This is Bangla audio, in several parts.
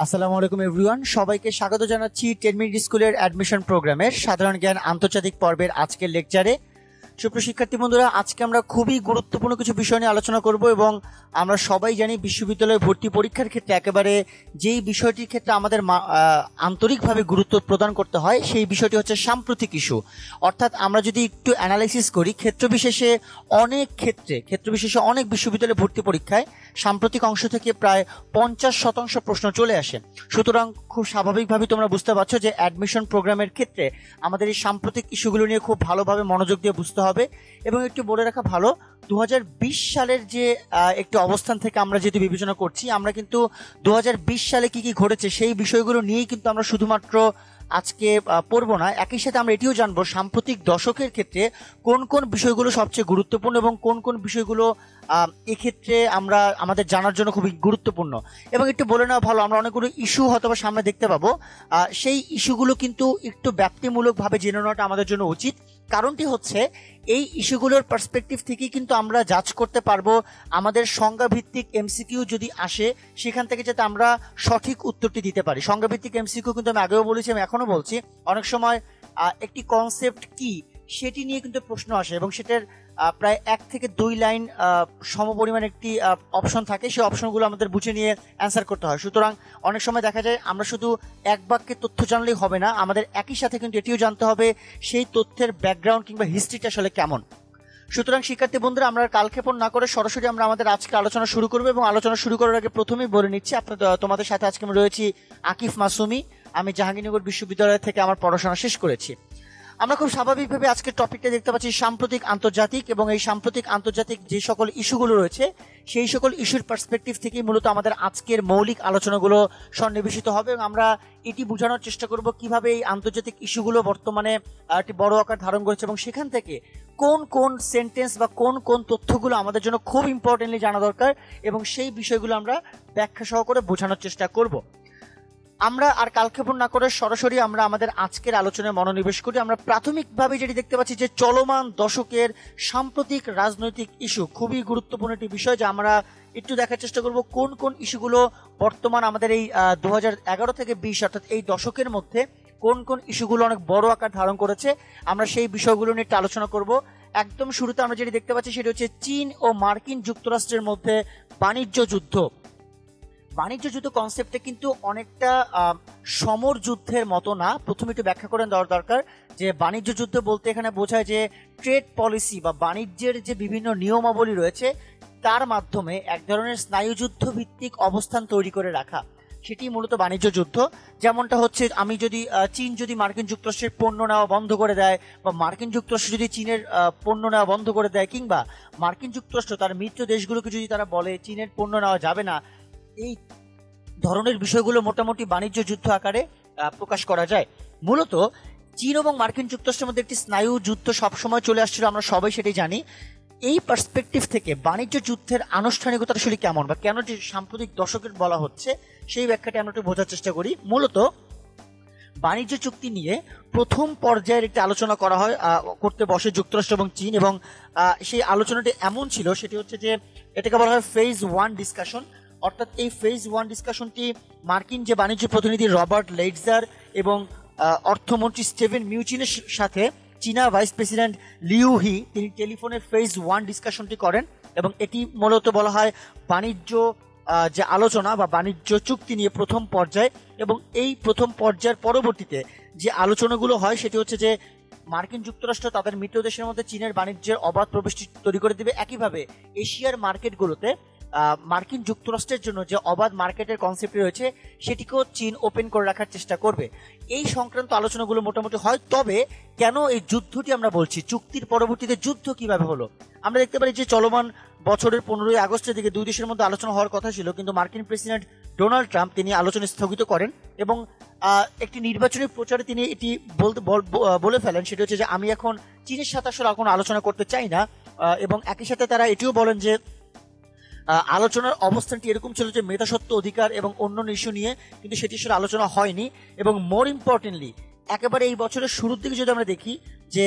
আসসালামু আলাইকুম এভরিওয়ান, সবাইকে স্বাগত জানাচ্ছি 10 মিনিট স্কুলের অ্যাডমিশন প্রোগ্রামের সাধারণ জ্ঞান আন্তর্জাতিক পর্বের আজকের লেকচারে। সুপ্রিয় শিক্ষার্থী বন্ধুরা, আজকে আমরা খুবই গুরুত্বপূর্ণ কিছু বিষয় নিয়ে আলোচনা করব এবং আমরা সবাই জানি বিশ্ববিদ্যালয়ে ভর্তি পরীক্ষার ক্ষেত্রে একেবারে যেই বিষয়টির ক্ষেত্রে আমাদের আন্তরিকভাবে গুরুত্ব প্রদান করতে হয় সেই বিষয়টি হচ্ছে সাম্প্রতিক ইস্যু। অর্থাৎ আমরা যদি একটু অ্যানালাইসিস করি, ক্ষেত্রবিশেষে অনেক বিশ্ববিদ্যালয়ে ভর্তি পরীক্ষায় সাম্প্রতিক অংশ থেকে প্রায় 50% প্রশ্ন চলে আসে। সুতরাং খুব স্বাভাবিকভাবে তোমরা বুঝতে পারছো যে অ্যাডমিশন প্রোগ্রামের ক্ষেত্রে আমাদের এই সাম্প্রতিক ইস্যুগুলো নিয়ে খুব ভালোভাবে মনোযোগ দিয়ে বুঝতে হবে। এবং একটু বলে রাখা ভালো, 2020 সালের যে একটি অবস্থান থেকে আমরা যেহেতু বিবেচনা করছি, আমরা কিন্তু 2020 সালে কি কি ঘটেছে সেই বিষয়গুলো নিয়েই কিন্তু আমরা শুধুমাত্র আজকে পড়বো না, একই সাথে আমরা এটিও জানবো সাম্প্রতিক দশকের ক্ষেত্রে কোন কোন বিষয়গুলো সবচেয়ে গুরুত্বপূর্ণ এবং কোন কোন বিষয়গুলো এক্ষেত্রে আমাদের জানার জন্য খুবই গুরুত্বপূর্ণ। এবং একটু বলে নেওয়া ভালো, আমরা অনেকগুলো ইস্যু হয়তো সামনে দেখতে পাবো, সেই ইস্যুগুলো কিন্তু একটু ব্যাপ্তিমূলকভাবে জেনে নেওয়াটা আমাদের জন্য উচিত। কারণটি হচ্ছে এই ইস্যুগুলোর পার্সপেক্টিভ থেকেই কিন্তু আমরা জাজ করতে পারবো আমাদের সংজ্ঞাভিত্তিক এমসিকিউ যদি আসে সেখান থেকে যাতে আমরা সঠিক উত্তরটি দিতে পারি। সংজ্ঞাভিত্তিক এমসিকিউ কিন্তু আমি আগেও বলেছি, আমি এখনো বলছি, অনেক সময় একটি কনসেপ্ট কি সেটি নিয়ে কিন্তু প্রশ্ন আসে এবং সেটার প্রায় 1 থেকে 2 লাইন সমপরিমাণ একটি অপশন থাকে, সেই অপশনগুলো আমাদের বুঝে নিয়ে অ্যান্সার করতে হয়। সুতরাং অনেক সময় দেখা যায় আমরা শুধু এক বাক্যে তথ্য জানলেই হবে না, আমাদের একই সাথে কিন্তু এটিও জানতে হবে সেই তথ্যের ব্যাকগ্রাউন্ড কিংবা হিস্ট্রিটা আসলে কেমন। সুতরাং শিক্ষার্থী বন্ধুরা, আমরা কালক্ষেপণ না করে সরাসরি আমরা আমাদের আজকে আলোচনা শুরু করবো। এবং আলোচনা শুরু করার আগে প্রথমেই বলে নিচ্ছি, তোমাদের সাথে আজকে আমি রয়েছি আকিফ মাসুমি। আমি জাহাঙ্গীরনগর বিশ্ববিদ্যালয় থেকে আমার পড়াশোনা শেষ করেছি। আমরা খুব স্বাভাবিকভাবে আজকের টপিকটা দেখতে পাচ্ছি সাম্প্রতিক আন্তর্জাতিক, এবং এই সাম্প্রতিক আন্তর্জাতিক যে সকল ইস্যুগুলো রয়েছে সেই সকল ইস্যুর পার্সপেক্টিভ থেকেই মূলত আমাদের আজকের মৌলিক আলোচনাগুলো সন্নিবেশিত হবে। এবং আমরা এটি বোঝানোর চেষ্টা করব কিভাবে এই আন্তর্জাতিক ইস্যুগুলো বর্তমানে একটি বড় আকার ধারণ করেছে এবং সেখান থেকে কোন কোন সেন্টেন্স বা কোন কোন তথ্যগুলো আমাদের জন্য খুব ইম্পর্টেন্টলি জানা দরকার এবং সেই বিষয়গুলো আমরা ব্যাখ্যা সহকারে বোঝানোর চেষ্টা করব। আমরা আর কালক্ষেপণ না করে সরাসরি আমরা আমাদের আজকের আলোচনায় মনোনিবেশ করি। আমরা প্রাথমিকভাবে যেটি দেখতে পাচ্ছি যে চলমান দশকের সাম্প্রতিক রাজনৈতিক ইস্যু খুবই গুরুত্বপূর্ণ একটি বিষয়, যা আমরা একটু দেখার চেষ্টা করব কোন কোন ইস্যুগুলো বর্তমান আমাদের এই 2011 থেকে 20 অর্থাৎ এই দশকের মধ্যে কোন কোন ইস্যুগুলো অনেক বড় আকার ধারণ করেছে। আমরা সেই বিষয়গুলো নিয়ে একটু আলোচনা করব। একদম শুরুতে আমরা যেটি দেখতে পাচ্ছি সেটি হচ্ছে চীন ও মার্কিন যুক্তরাষ্ট্রের মধ্যে বাণিজ্য যুদ্ধ। বাণিজ্য যুদ্ধ কনসেপ্টে কিন্তু অনেকটা সমর যুদ্ধের মতো না। প্রথমে একটু ব্যাখ্যা করে দেওয়ার দরকার যে বাণিজ্য যুদ্ধ বলতে এখানে বোঝায় যে ট্রেড পলিসি বা বাণিজ্যের যে বিভিন্ন নিয়মাবলী রয়েছে তার মাধ্যমে এক ধরনের স্নায়ুযুদ্ধ ভিত্তিক অবস্থান তৈরি করে রাখা, সেটি মূলত বাণিজ্য যুদ্ধ। যেমনটা হচ্ছে চীন যদি মার্কিন যুক্তরাষ্ট্রের পণ্য নেওয়া বন্ধ করে দেয়, বা মার্কিন যুক্তরাষ্ট্র যদি চীনের পণ্য নেওয়া বন্ধ করে দেয়, কিংবা মার্কিন যুক্তরাষ্ট্র তার মিত্র দেশগুলোকে যদি তারা বলে চীনের পণ্য নেওয়া যাবে না, এই ধরনের বিষয়গুলো মোটামুটি বাণিজ্য যুদ্ধ আকারে প্রকাশ করা যায়। মূলত চীন এবং মার্কিন যুক্তরাষ্ট্রের মধ্যে একটি স্নায়ু যুদ্ধ সবসময় চলে আসছিল, আমরা সবাই সেটাই জানি। এই পার্সপেক্টিভ থেকে বাণিজ্য যুদ্ধের আনুষ্ঠানিকতা আসলে কেমন বা কেন যে সাম্প্রতিক দশকের বলা হচ্ছে সেই ব্যাখ্যাটি আমরা একটু বোঝার চেষ্টা করি। মূলত বাণিজ্য চুক্তি নিয়ে প্রথম পর্যায়ের একটি আলোচনা করতে বসে যুক্তরাষ্ট্র এবং চীন, এবং সেই আলোচনাটি এমন ছিল, সেটি হচ্ছে যে এটাকে বলা হয় ফেজ 1 ডিসকাশন। অর্থাৎ এই ফেজ 1 ডিসকাশনটি মার্কিন যে বাণিজ্য প্রতিনিধি রবার্ট লেইটজার এবং অর্থমন্ত্রী স্টিভেন মিউচিনের সাথে চীনা ভাইস প্রেসিডেন্ট লিউ হি তিনি টেলিফোনে ফেজ 1 ডিসকাশনটি করেন। এবং এটি মূলত বলা হয় বাণিজ্য যে আলোচনা বা বাণিজ্য চুক্তি নিয়ে প্রথম পর্যায়। এবং এই প্রথম পর্যায়ের পরবর্তীতে যে আলোচনাগুলো হয় সেটি হচ্ছে যে মার্কিন যুক্তরাষ্ট্র তাদের মিত্র দেশের মধ্যে চীনের বাণিজ্যের অবাধ প্রবেশটি তৈরি করে দেবে। একইভাবে এশিয়ার মার্কেটগুলোতে মার্কিন যুক্তরাষ্ট্রের জন্য যে অবাধ মার্কেটের কনসেপ্ট রয়েছে সেটিকেও চীন ওপেন করে রাখার চেষ্টা করবে। এই সংক্রান্ত আলোচনাগুলো মোটামুটি হয়। তবে কেন এই যুদ্ধটি আমরা বলছি, চুক্তির পরবর্তীতে যুদ্ধ কিভাবে হলো? আমরা দেখতে পারি যে চলমান বছরের 15ই আগস্টের দিকে দুই দেশের মধ্যে আলোচনা হওয়ার কথা ছিল, কিন্তু মার্কিন প্রেসিডেন্ট ডোনাল্ড ট্রাম্প তিনি আলোচনা স্থগিত করেন এবং একটি নির্বাচনী প্রচারে তিনি এটি বলে ফেলেন, সেটি হচ্ছে যে আমি এখন চীনের সাথে আসলে কোনো আলোচনা করতে চাই না। এবং একই সাথে তারা এটিও বলেন যে আলোচনার অবস্থানটি এরকম ছিল যে মেধাস্বত্ব অধিকার এবং অন্য ইস্যু নিয়ে, কিন্তু সেটি আসলে আলোচনা হয়নি। এবং মোর ইম্পর্টেন্টলি একেবারে এই বছরের শুরুর দিকে যদি আমরা দেখি যে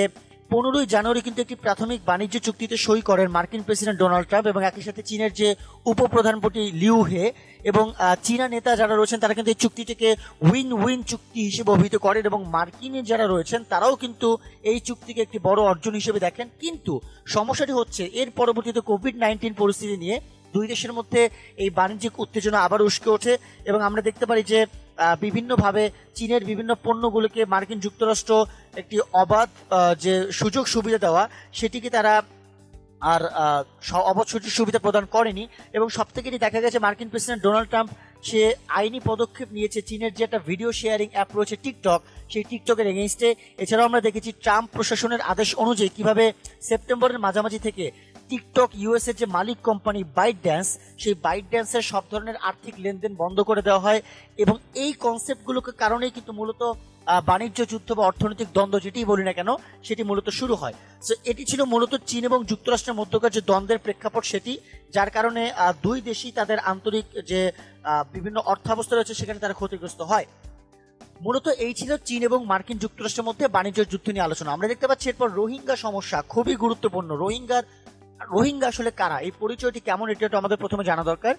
15 জানুয়ারি কিন্তু একটি প্রাথমিক বাণিজ্য চুক্তিতে সই করেন মার্কিন প্রেসিডেন্ট ডোনাল্ড ট্রাম্প এবং একই সাথে চীনের যে উপপ্রধানমন্ত্রী লিউ হে এবং চীনা নেতা যারা রয়েছেন তারা কিন্তু এই চুক্তিটিকে উইন উইন চুক্তি হিসেবে অভিহিত করেন এবং মার্কিনে যারা রয়েছেন তারাও কিন্তু এই চুক্তিকে একটি বড় অর্জন হিসেবে দেখেন। কিন্তু সমস্যাটি হচ্ছে এর পরবর্তীতে কোভিড-19 পরিস্থিতি নিয়ে দুই দেশের মধ্যে এই বাণিজ্যিক উত্তেজনা আবার উস্কে ওঠে এবং আমরা দেখতে পারি যে বিভিন্নভাবে চীনের বিভিন্ন পণ্যগুলোকে মার্কিন যুক্তরাষ্ট্র একটি অবাধ যে সুযোগ সুবিধা দেওয়া সেটিকে তারা আর অবাধ সুযোগ সুবিধা প্রদান করেনি এবং সব থেকে দেখা গেছে মার্কিন প্রেসিডেন্ট ডোনাল্ড ট্রাম্প সে আইনি পদক্ষেপ নিয়েছে চীনের যে একটা ভিডিও শেয়ারিং অ্যাপ রয়েছে টিকটক, সেই টিকটকের এগেইনস্টে। এছাড়াও আমরা দেখেছি ট্রাম্প প্রশাসনের আদেশ অনুযায়ী কিভাবে সেপ্টেম্বরের মাঝামাঝি থেকে টিকটক ইউএস এর যে মালিক কোম্পানি বাইট ড্যান্স, সেই বাইট ড্যান্সের সব ধরনের আর্থিক লেনদেন বন্ধ করে দেওয়া হয় এবং এই কনসেপ্টগুলোকে কারণেই কিন্তু মূলত বাণিজ্য যুদ্ধ বা অর্থনৈতিক দ্বন্দ্ব যেটি বলি না কেন সেটি মূলত শুরু হয়। সো এটি ছিল মূলত চীন এবং যুক্তরাষ্ট্রের মধ্যকার যে দ্বন্দ্বের প্রেক্ষাপট সেটি, যার কারণে দুই দেশই তাদের আন্তরিক যে বিভিন্ন অর্থাবস্থা রয়েছে সেখানে তারা ক্ষতিগ্রস্ত হয়। মূলত এই ছিল চীন এবং মার্কিন যুক্তরাষ্ট্রের মধ্যে বাণিজ্য যুদ্ধ নিয়ে আলোচনা। আমরা দেখতে পাচ্ছি এরপর রোহিঙ্গা সমস্যা খুবই গুরুত্বপূর্ণ। রোহিঙ্গা আসলে কারা, এই পরিচয়টি কেমন, এটা তো আমাদের প্রথমে জানা দরকার।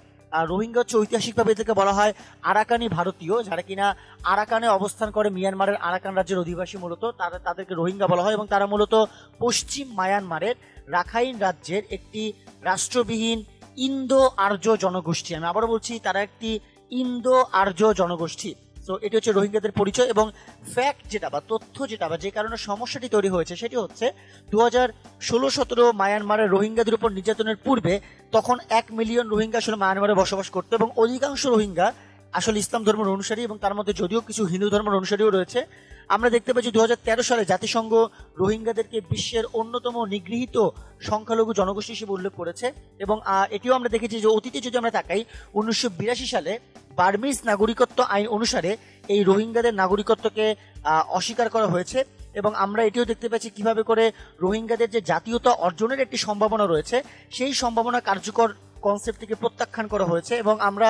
রোহিঙ্গা হচ্ছে ঐতিহাসিকভাবে এদেরকে বলা হয় আরাকানি ভারতীয়, যারা কিনা আরাকানে অবস্থান করে, মিয়ানমারের আরাকান রাজ্যের অধিবাসী মূলত তাদেরকে রোহিঙ্গা বলা হয় এবং তারা মূলত পশ্চিম মায়ানমারের রাখাইন রাজ্যের একটি রাষ্ট্রবিহীন ইন্দো আর্য জনগোষ্ঠী। আমি আবারও বলছি, তারা একটি ইন্দো আর্য জনগোষ্ঠী। তো এটি হচ্ছে রোহিঙ্গাদের পরিচয় এবং ফ্যাক্ট যেটা বা তথ্য যেটা বা যে কারণে সমস্যাটি তৈরি হয়েছে সেটি হচ্ছে 2016-17 মায়ানমারের রোহিঙ্গাদের উপর নির্যাতনের পূর্বে তখন 1 মিলিয়ন রোহিঙ্গা আসলে মায়ানমারে বসবাস করতো এবং অধিকাংশ রোহিঙ্গা আসলে ইসলাম ধর্মের অনুসারী এবং তার মধ্যে যদিও কিছু হিন্দু ধর্মের অনুসারীও রয়েছে। আমরা দেখতে পাচ্ছি 2013 সালে জাতিসংঘ রোহিঙ্গাদেরকে বিশ্বের অন্যতম নিগৃহীত সংখ্যালঘু জনগোষ্ঠী হিসেবে উল্লেখ করেছে এবং এটিও আমরা দেখেছি যে অতীতে যদি আমরা তাকাই 1982 সালে বার্মিজ নাগরিকত্ব আইন অনুসারে এই রোহিঙ্গাদের নাগরিকত্বকে অস্বীকার করা হয়েছে এবং আমরা এটিও দেখতে পাচ্ছি কিভাবে করে রোহিঙ্গাদের যে জাতীয়তা অর্জনের একটি সম্ভাবনা রয়েছে সেই সম্ভাবনা কার্যকর কনসেপ্টটিকে প্রত্যাখ্যান করা হয়েছে এবং আমরা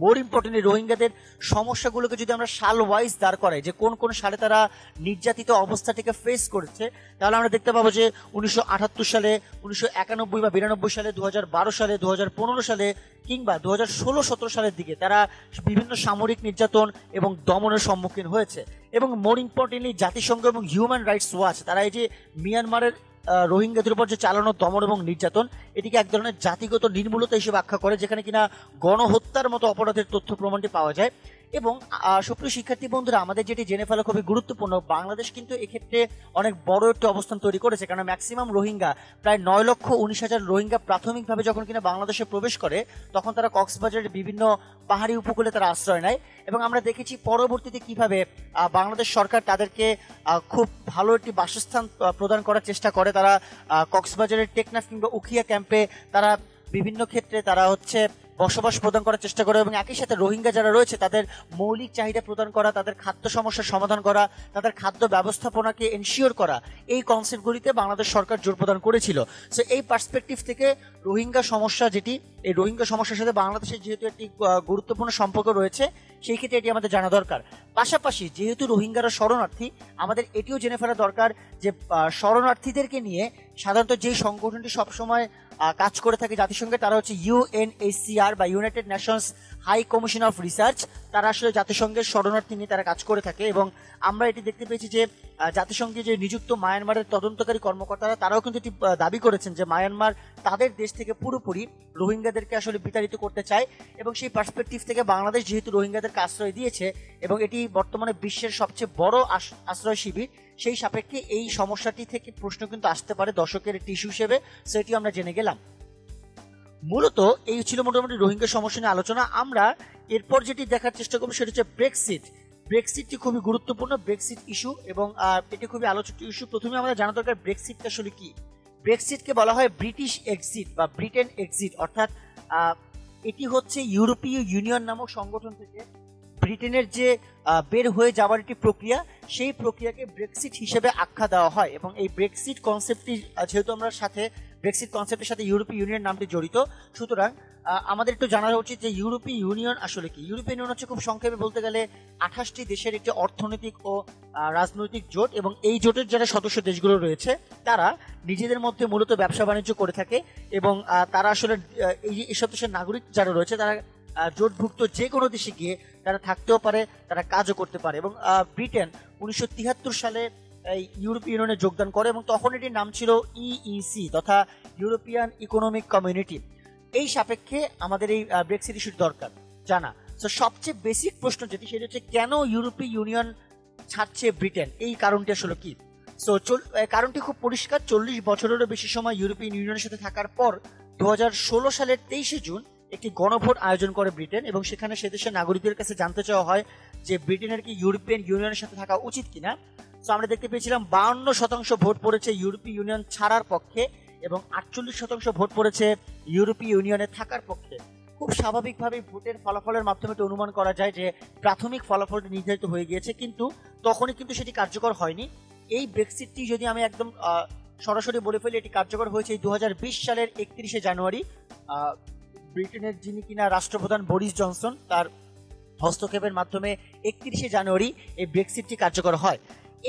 মোর ইম্পর্টেন্টলি রোহিঙ্গাদের সমস্যাগুলোকে যদি আমরা সাল ওয়াইজ দাঁড় করাই যে কোন কোন সালে তারা নির্যাতিত অবস্থাটিকে ফেস করেছে, তাহলে আমরা দেখতে পাবো যে 1978 সালে, 1991 বা 92 সালে, 2012 সালে, 2015 সালে কিংবা 2016-17 সালের দিকে তারা বিভিন্ন সামরিক নির্যাতন এবং দমনের সম্মুখীন হয়েছে। এবং মোর ইম্পর্টেন্টলি জাতিসংঘ এবং হিউম্যান রাইটস ওয়াচ তারা এই যে মিয়ানমারের রোহিঙ্গাদের উপর যে চালানো দমন এবং নির্যাতন এটিকে এক ধরনের জাতিগত নির্মূলতা হিসেবে আখ্যা করে, যেখানে কিনা গণহত্যার মতো অপরাধের তথ্য প্রমাণটি পাওয়া যায়। এবং সুপ্রিয় শিক্ষার্থী বন্ধুরা, আমাদের যেটি জেনে ফেলা খুবই গুরুত্বপূর্ণ, বাংলাদেশ কিন্তু এক্ষেত্রে অনেক বড় একটি অবস্থান তৈরি করেছে, কারণ ম্যাক্সিমাম রোহিঙ্গা প্রায় 9,19,000 রোহিঙ্গা প্রাথমিকভাবে যখন কিনা বাংলাদেশে প্রবেশ করে তখন তারা কক্সবাজারের বিভিন্ন পাহাড়ি উপকূলে তারা আশ্রয় নেয় এবং আমরা দেখেছি পরবর্তীতে কিভাবে বাংলাদেশ সরকার তাদেরকে খুব ভালো একটি বাসস্থান প্রদান করার চেষ্টা করে। তারা কক্সবাজারের টেকনাফ কিংবা উখিয়া ক্যাম্পে তারা বিভিন্ন ক্ষেত্রে তারা হচ্ছে বসবাস প্রদান করার চেষ্টা করে এবং একই সাথে রোহিঙ্গা যারা রয়েছে তাদের মৌলিক চাহিদা প্রদান করা, তাদের খাদ্য সমস্যার সমাধান করা, তাদের খাদ্য ব্যবস্থাপনাকে এনশিওর করা, এই কনসেপ্টগুলিতে বাংলাদেশ সরকার জোর প্রদান করেছিল। সো এই পার্সপেক্টিভ থেকে রোহিঙ্গা সমস্যা যেটি, এই রোহিঙ্গা সমস্যার সাথে বাংলাদেশের যেহেতু একটি গুরুত্বপূর্ণ সম্পর্ক রয়েছে সেই ক্ষেত্রে এটি আমাদের জানা দরকার। পাশাপাশি যেহেতু রোহিঙ্গারা শরণার্থী, আমাদের এটিও জেনে ফেলা দরকার যে শরণার্থীদেরকে নিয়ে সাধারণত যে সংগঠনটি সবসময় কাজ করে থাকে জাতিসংঘে, তারা হচ্ছে UNHCR বা United Nations High Commission of research. তারা আসলে জাতিসংঘের শরণার্থী নিয়ে তারা কাজ করে থাকে এবং আমরা এটি দেখতে পেয়েছি যে জাতিসংঘে যে নিযুক্ত মায়ানমারের তদন্তকারী কর্মকর্তারা তারাও কিন্তু এটি দাবি করেছেন যে মায়ানমার তাদের দেশ থেকে পুরোপুরি রোহিঙ্গাদেরকে আসলে বিতাড়িত করতে চায় এবং সেই পার্সপেক্টিভ থেকে বাংলাদেশ যেহেতু রোহিঙ্গাদেরকে আশ্রয় দিয়েছে এবং এটি বর্তমানে বিশ্বের সবচেয়ে বড় আশ্রয় শিবির, সেই সাপেক্ষে এই সমস্যাটি থেকে প্রশ্ন কিন্তু আসতে পারে দর্শকের একটি ইস্যু হিসেবে, সেটি আমরা জেনে গেলাম। মূলত এই ছিল মোটামুটি রোহিঙ্গা সমস্যা নিয়ে আলোচনা। আমরা এরপর যেটি দেখার চেষ্টা করবো সেটা হচ্ছে ব্রেক্সিটটি খুবই গুরুত্বপূর্ণ ব্রেক্সিট ইস্যু এবং এটি খুবই আলোচিত ইস্যু। প্রথমে আমাদের জানা দরকার ব্রেক্সিটটা আসলে কি। ব্রেক্সিটকে বলা হয় ব্রিটিশ এক্সিট বা ব্রিটেন এক্সিট, অর্থাৎ এটি হচ্ছে ইউরোপীয় ইউনিয়ন নামক সংগঠন থেকে ব্রিটেনের যে বের হয়ে যাওয়ার একটি প্রক্রিয়া, সেই প্রক্রিয়াকে ব্রেক্সিট হিসেবে আখ্যা দেওয়া হয় এবং এই ব্রেক্সিট কনসেপ্টটি যেহেতু আমরা সাথে ব্রেক্সিট কনসেপ্টের সাথে ইউরোপীয় ইউনিয়ন নামটি জড়িত। সুতরাং আমাদের একটু জানা উচিত যে ইউরোপীয় ইউনিয়ন আসলে কি। ইউরোপীয় ইউনিয়ন হচ্ছে খুব সংক্ষেপে বলতে গেলে 28টি দেশের একটি অর্থনৈতিক ও রাজনৈতিক জোট, এবং এই জোটের যারা সদস্য দেশগুলো রয়েছে তারা নিজেদের মধ্যে মূলত ব্যবসা বাণিজ্য করে থাকে, এবং তারা আসলে এইসব দেশের নাগরিক যারা রয়েছে তারা জোটভুক্ত যে কোনো দেশে গিয়ে তারা থাকতেও পারে, তারা কাজও করতে পারে। এবং ব্রিটেন 1973 সালে ইউরোপীয় ইউনিয়নে যোগদান করে, এবং তখন এটির নাম ছিল ইইসি তথা ইউরোপিয়ান ইকোনমিক কমিউনিটি। এই সাপেক্ষে আমাদের এই ব্রেক্সিট ইস্যুর দরকার জানা। তো সবচেয়ে বেসিক প্রশ্ন যেটি, সেটা হচ্ছে কেন ইউরোপীয় ইউনিয়ন ছাড়ছে ব্রিটেন, এই কারণটি আসলে কি। সো কারণটি খুব পরিষ্কার। 40 বছরেরও বেশি সময় ইউরোপীয় ইউনিয়নের সাথে থাকার পর 2016 সালের 23শে জুন একটি গণভোট আয়োজন করে ব্রিটেন, এবং সেখানে সে দেশের নাগরিকদের কাছে জানতে চাওয়া হয় যে ব্রিটেনের কি ইউরোপিয়ান ইউনিয়নের সাথে থাকা উচিত কিনা। তো আমরা দেখতে পেয়েছিলাম 52% ভোট পড়েছে ইউরোপীয় ইউনিয়ন ছাড়ার পক্ষে, এবং 48% ভোট পড়েছে ইউরোপীয় ইউনিয়নে থাকার পক্ষে। খুব স্বাভাবিকভাবে ভোটের ফলাফলের মাধ্যমে অনুমান করা যায় যে প্রাথমিক ফলাফলটি নির্ধারিত হয়ে গিয়েছে, কিন্তু তখনই কিন্তু সেটি কার্যকর হয়নি। এই ব্রেক্সিটটি যদি আমি একদম সরাসরি বলে ফেলি, এটি কার্যকর হয়েছে 2020 সালের 31শে জানুয়ারি। ব্রিটেনের যিনি কিনা রাষ্ট্রপ্রধান বরিস জনসন, তার হস্তক্ষেপের মাধ্যমে 31শে জানুয়ারি এই ব্রেক্সিটটি কার্যকর হয়।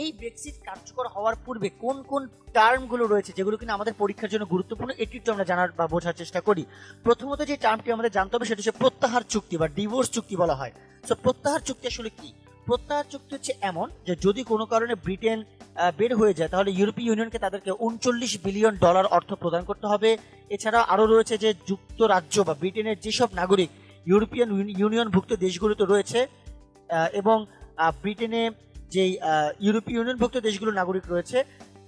এই ব্রেক্সিট কার্যকর হওয়ার পূর্বে কোন কোন টার্মগুলো রয়েছে যেগুলো কিনা আমাদের পরীক্ষার জন্য গুরুত্বপূর্ণ, এটি একটু আমরা জানার বা বোঝার চেষ্টা করি। প্রথমত যে টার্মটি আমাদের জানতে হবে সেটা হচ্ছে প্রত্যাহার চুক্তি বা ডিভোর্স চুক্তি বলা হয়। তো প্রত্যাহার চুক্তি আসলে কি? প্রত্যাহার চুক্তি হচ্ছে এমন যে যদি কোনো কারণে ব্রিটেন বের হয়ে যায় তাহলে ইউরোপীয় ইউনিয়নকে তাদেরকে $39 বিলিয়ন অর্থ প্রদান করতে হবে। এছাড়া আরও রয়েছে যে যুক্তরাজ্য বা ব্রিটেনের যেসব নাগরিক ইউরোপিয়ান ইউনিয়নভুক্ত দেশগুলোতে রয়েছে এবং ব্রিটেনে যেই ইউরোপীয় ইউনিয়নভুক্ত দেশগুলো নাগরিক রয়েছে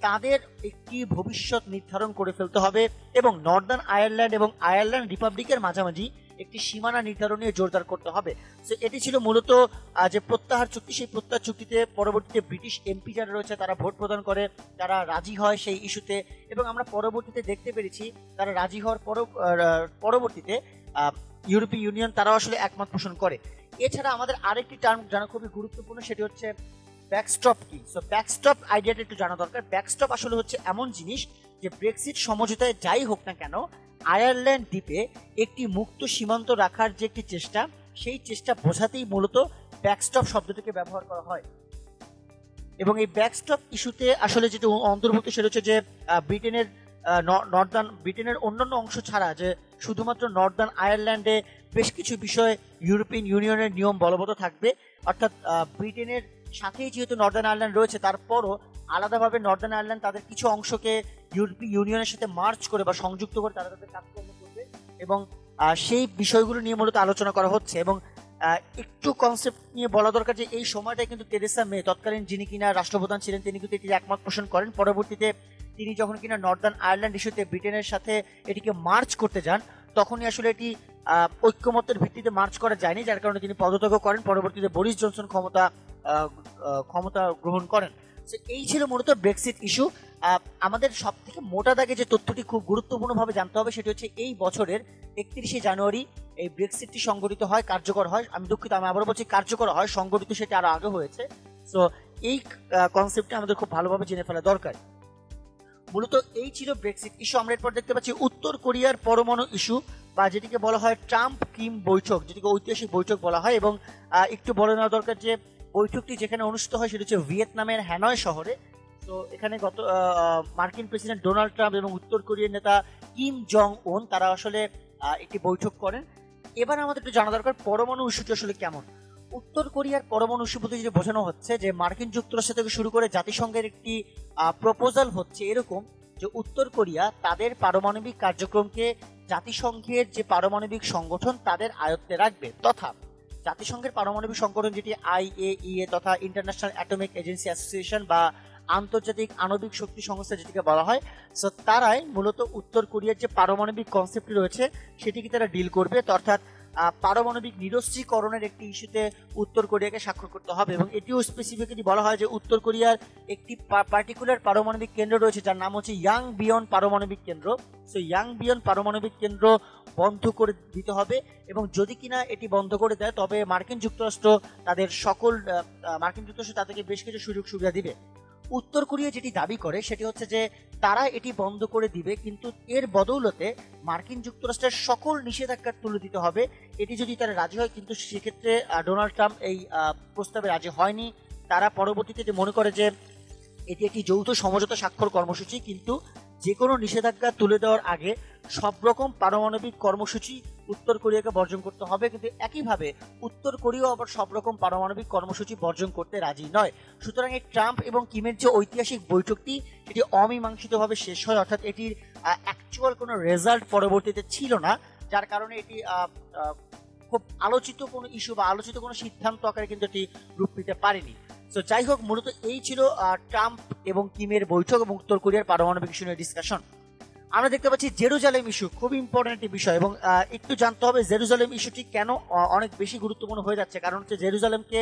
তাদের একটি ভবিষ্যৎ নির্ধারণ করে ফেলতে হবে, এবং নর্দার্ন আয়ারল্যান্ড এবং আয়ারল্যান্ড রিপাবলিকের মাঝামাঝি একটি সীমানা নির্ধারণ নিয়ে জোরদার করতে হবে। তো এটি ছিল মূলত যে প্রত্যাহার চুক্তি। সেই প্রত্যাহার চুক্তিতে পরবর্তীতে ব্রিটিশ এমপি যারা রয়েছে তারা ভোট প্রদান করে, তারা রাজি হয় সেই ইস্যুতে, এবং আমরা পরবর্তীতে দেখতে পেরেছি তারা রাজি হওয়ার পরবর্তীতে ইউরোপীয় ইউনিয়ন তারাও আসলে একমত পোষণ করে। এছাড়া আমাদের আরেকটি টার্ম জানা খুবই গুরুত্বপূর্ণ, সেটি হচ্ছে ব্যাকস্টপ কি। সো ব্যাকস্টপ আইডিয়াটা একটু জানা দরকার। ব্যাকস্টপ আসলে হচ্ছে এমন জিনিস যে ব্রেক্সিট সমঝোতায় যাই হোক না কেন, আয়ারল্যান্ড দ্বীপে একটি মুক্ত সীমান্ত রাখার যে একটি চেষ্টা, সেই চেষ্টা বোঝাতেই মূলত ব্যাকস্টপ শব্দটিকে ব্যবহার করা হয়। এবং এই ব্যাকস্টপ ইস্যুতে আসলে যেটা অন্তর্ভুক্ত সেটা হচ্ছে যে ব্রিটেনের অন্যান্য অংশ ছাড়া যে শুধুমাত্র নর্দার্ন আয়ারল্যান্ডে বেশ কিছু বিষয়ে ইউরোপিয়ান ইউনিয়নের নিয়ম বলবৎ থাকবে। অর্থাৎ ব্রিটেনের সাথেই যেহেতু নর্দার্ন আয়ারল্যান্ড রয়েছে, তারপরও আলাদাভাবে নর্দার্ন আয়ারল্যান্ড তাদের কিছু অংশকে ইউরোপীয় ইউনিয়নের সাথে মার্চ করে বা সংযুক্ত করে তারা তাদের কাজকর্ম করবে, এবং সেই বিষয়গুলো নিয়ে মূলত আলোচনা করা হচ্ছে। এবং একটু কনসেপ্ট নিয়ে বলা দরকার যে এই সময়টায় কিন্তু তেরেসা মে, তৎকালীন যিনি কিনা রাষ্ট্রপ্রধান ছিলেন, তিনি কিন্তু এটি একমত পোষণ করেন। পরবর্তীতে তিনি যখন কিনা নর্দার্ন আয়ারল্যান্ড ইস্যুতে ব্রিটেনের সাথে এটিকে মার্চ করতে যান, তখনই আসলে এটি ঐক্যমত্যের ভিত্তিতে মার্চ করা যায়নি, যার কারণে তিনি পদত্যাগ করেন। পরবর্তীতে বরিস জনসন ক্ষমতা গ্রহণ করেন। এই ছিল মূলত ব্রেক্সিট ইস্যু। আমাদের সব থেকে মোটা দাগে যে তথ্যটি খুব গুরুত্বপূর্ণভাবে জানতে হবে সেটি হচ্ছে এই বছরের 31শে জানুয়ারি এই ব্রেক্সিটটি সংগঠিত হয়, কার্যকর হয়। আমি দুঃখিত, আমি আবারও বলছি কার্যকর হয়, সংগঠিত সেটা আরো আগে হয়েছে। সো এই কনসেপ্টটা আমাদের খুব ভালোভাবে জেনে ফেলা দরকার। মূলত এই ছিল ব্রেক্সিট ইস্যু। আমরা এরপর দেখতে পাচ্ছি উত্তর কোরিয়ার পরমাণু ইস্যু, বা যেটিকে বলা হয় ট্রাম্প কিম বৈঠক, যেটিকে ঐতিহাসিক বৈঠক বলা হয়। এবং একটু বলে নেওয়া দরকার যে বৈঠকটি যেখানে অনুষ্ঠিত হয় সেটা হচ্ছে ভিয়েতনামের হ্যানয় শহরে। তো এখানে মার্কিন প্রেসিডেন্ট ডোনাল্ড ট্রাম্প এবং উত্তর কোরিয়ার নেতা কিম জং উন তারা আসলে একটি বৈঠক করেন। এবার আমাদের একটু জানা দরকার পরমাণু ইস্যুটি আসলে কেমন। উত্তর কোরিয়ার পরমাণু ইস্যু বলতে যদি বোঝানো হচ্ছে যে মার্কিন যুক্তরাষ্ট্র থেকে শুরু করে জাতিসংঘের একটি প্রপোজাল হচ্ছে এরকম যে উত্তর কোরিয়া তাদের পারমাণবিক কার্যক্রমকে জাতিসংঘের যে পারমাণবিক সংগঠন তাদের আয়ত্তে রাখবে, তথা জাতিসংঘের পারমাণবিক সংগঠন যেটি IAEA তথা ইন্টারন্যাশনাল অ্যাটমিক এজেন্সি অ্যাসোসিয়েশন বা আন্তর্জাতিক আণবিক শক্তি সংস্থা যেটিকে বলা হয়। সো তারাই মূলত উত্তর কোরিয়ার যে পারমাণবিক কনসেপ্ট রয়েছে সেটিকে তারা ডিল করবে। অর্থাৎ পারমাণবিক নিরস্ত্রীকরণের একটি ইস্যুতে উত্তর কোরিয়াকে স্বাক্ষর করতে হবে। এবং এটিও স্পেসিফিক্যালি বলা হয় যে উত্তর কোরিয়ার একটি পার্টিকুলার পারমাণবিক কেন্দ্র রয়েছে যার নাম হচ্ছে ইয়াংবিয়ন পারমাণবিক কেন্দ্র। সো ইয়াংবিয়ন পারমাণবিক কেন্দ্র বন্ধ করে দিতে হবে, এবং যদি কিনা এটি বন্ধ করে দেয় তবে মার্কিন যুক্তরাষ্ট্র তাদেরকে বেশ কিছু সুযোগ সুবিধা দিবে। উত্তর কোরিয়া যেটি দাবি করে সেটি হচ্ছে যে তারা এটি বন্ধ করে দিবে, কিন্তু এর বদৌলতে মার্কিন যুক্তরাষ্ট্রের সকল নিষেধাজ্ঞা তুলে দিতে হবে। এটি যদি তারা রাজি হয়, কিন্তু সেক্ষেত্রে ডোনাল্ড ট্রাম্প এই প্রস্তাবে রাজি হয়নি। তারা পরবর্তীতে যে মনে করে যে এটি একটি যৌথ সমঝোতা স্বাক্ষর কর্মসূচি, কিন্তু যে কোনো নিষেধাজ্ঞা তুলে দেওয়ার আগে সব রকম পারমাণবিক কর্মসূচি উত্তর কোরিয়াকে বর্জন করতে হবে। কিন্তু একইভাবে উত্তর কোরিয়াও আবার সব রকম পারমাণবিক কর্মসূচি বর্জন করতে রাজি নয়। সুতরাং এই ট্রাম্প এবং কিমের যে ঐতিহাসিক বৈঠকটি, এটি অমীমাংসিতভাবে শেষ হয়, অর্থাৎ এটির অ্যাকচুয়াল কোনো রেজাল্ট পরবর্তীতে ছিল না, যার কারণে এটি খুব আলোচিত কোনো ইস্যু বা আলোচিত কোনো সিদ্ধান্ত আকারে কিন্তু এটি রূপ নিতে পারেনি। তো যাই হোক, মূলত এই ছিল ট্রাম্প এবং কিমের বৈঠক এবং উত্তর কোরিয়ার পারমাণবিক ইস্যু নিয়ে ডিসকাশন। আমরা দেখতে পাচ্ছি জেরুজালেম ইস্যু খুব ইম্পর্টেন্ট একটি বিষয়, এবং একটু জানতে হবে জেরুজালেম ইস্যুটি কেন অনেক বেশি গুরুত্বপূর্ণ হয়ে যাচ্ছে। কারণ হচ্ছে জেরুজালেমকে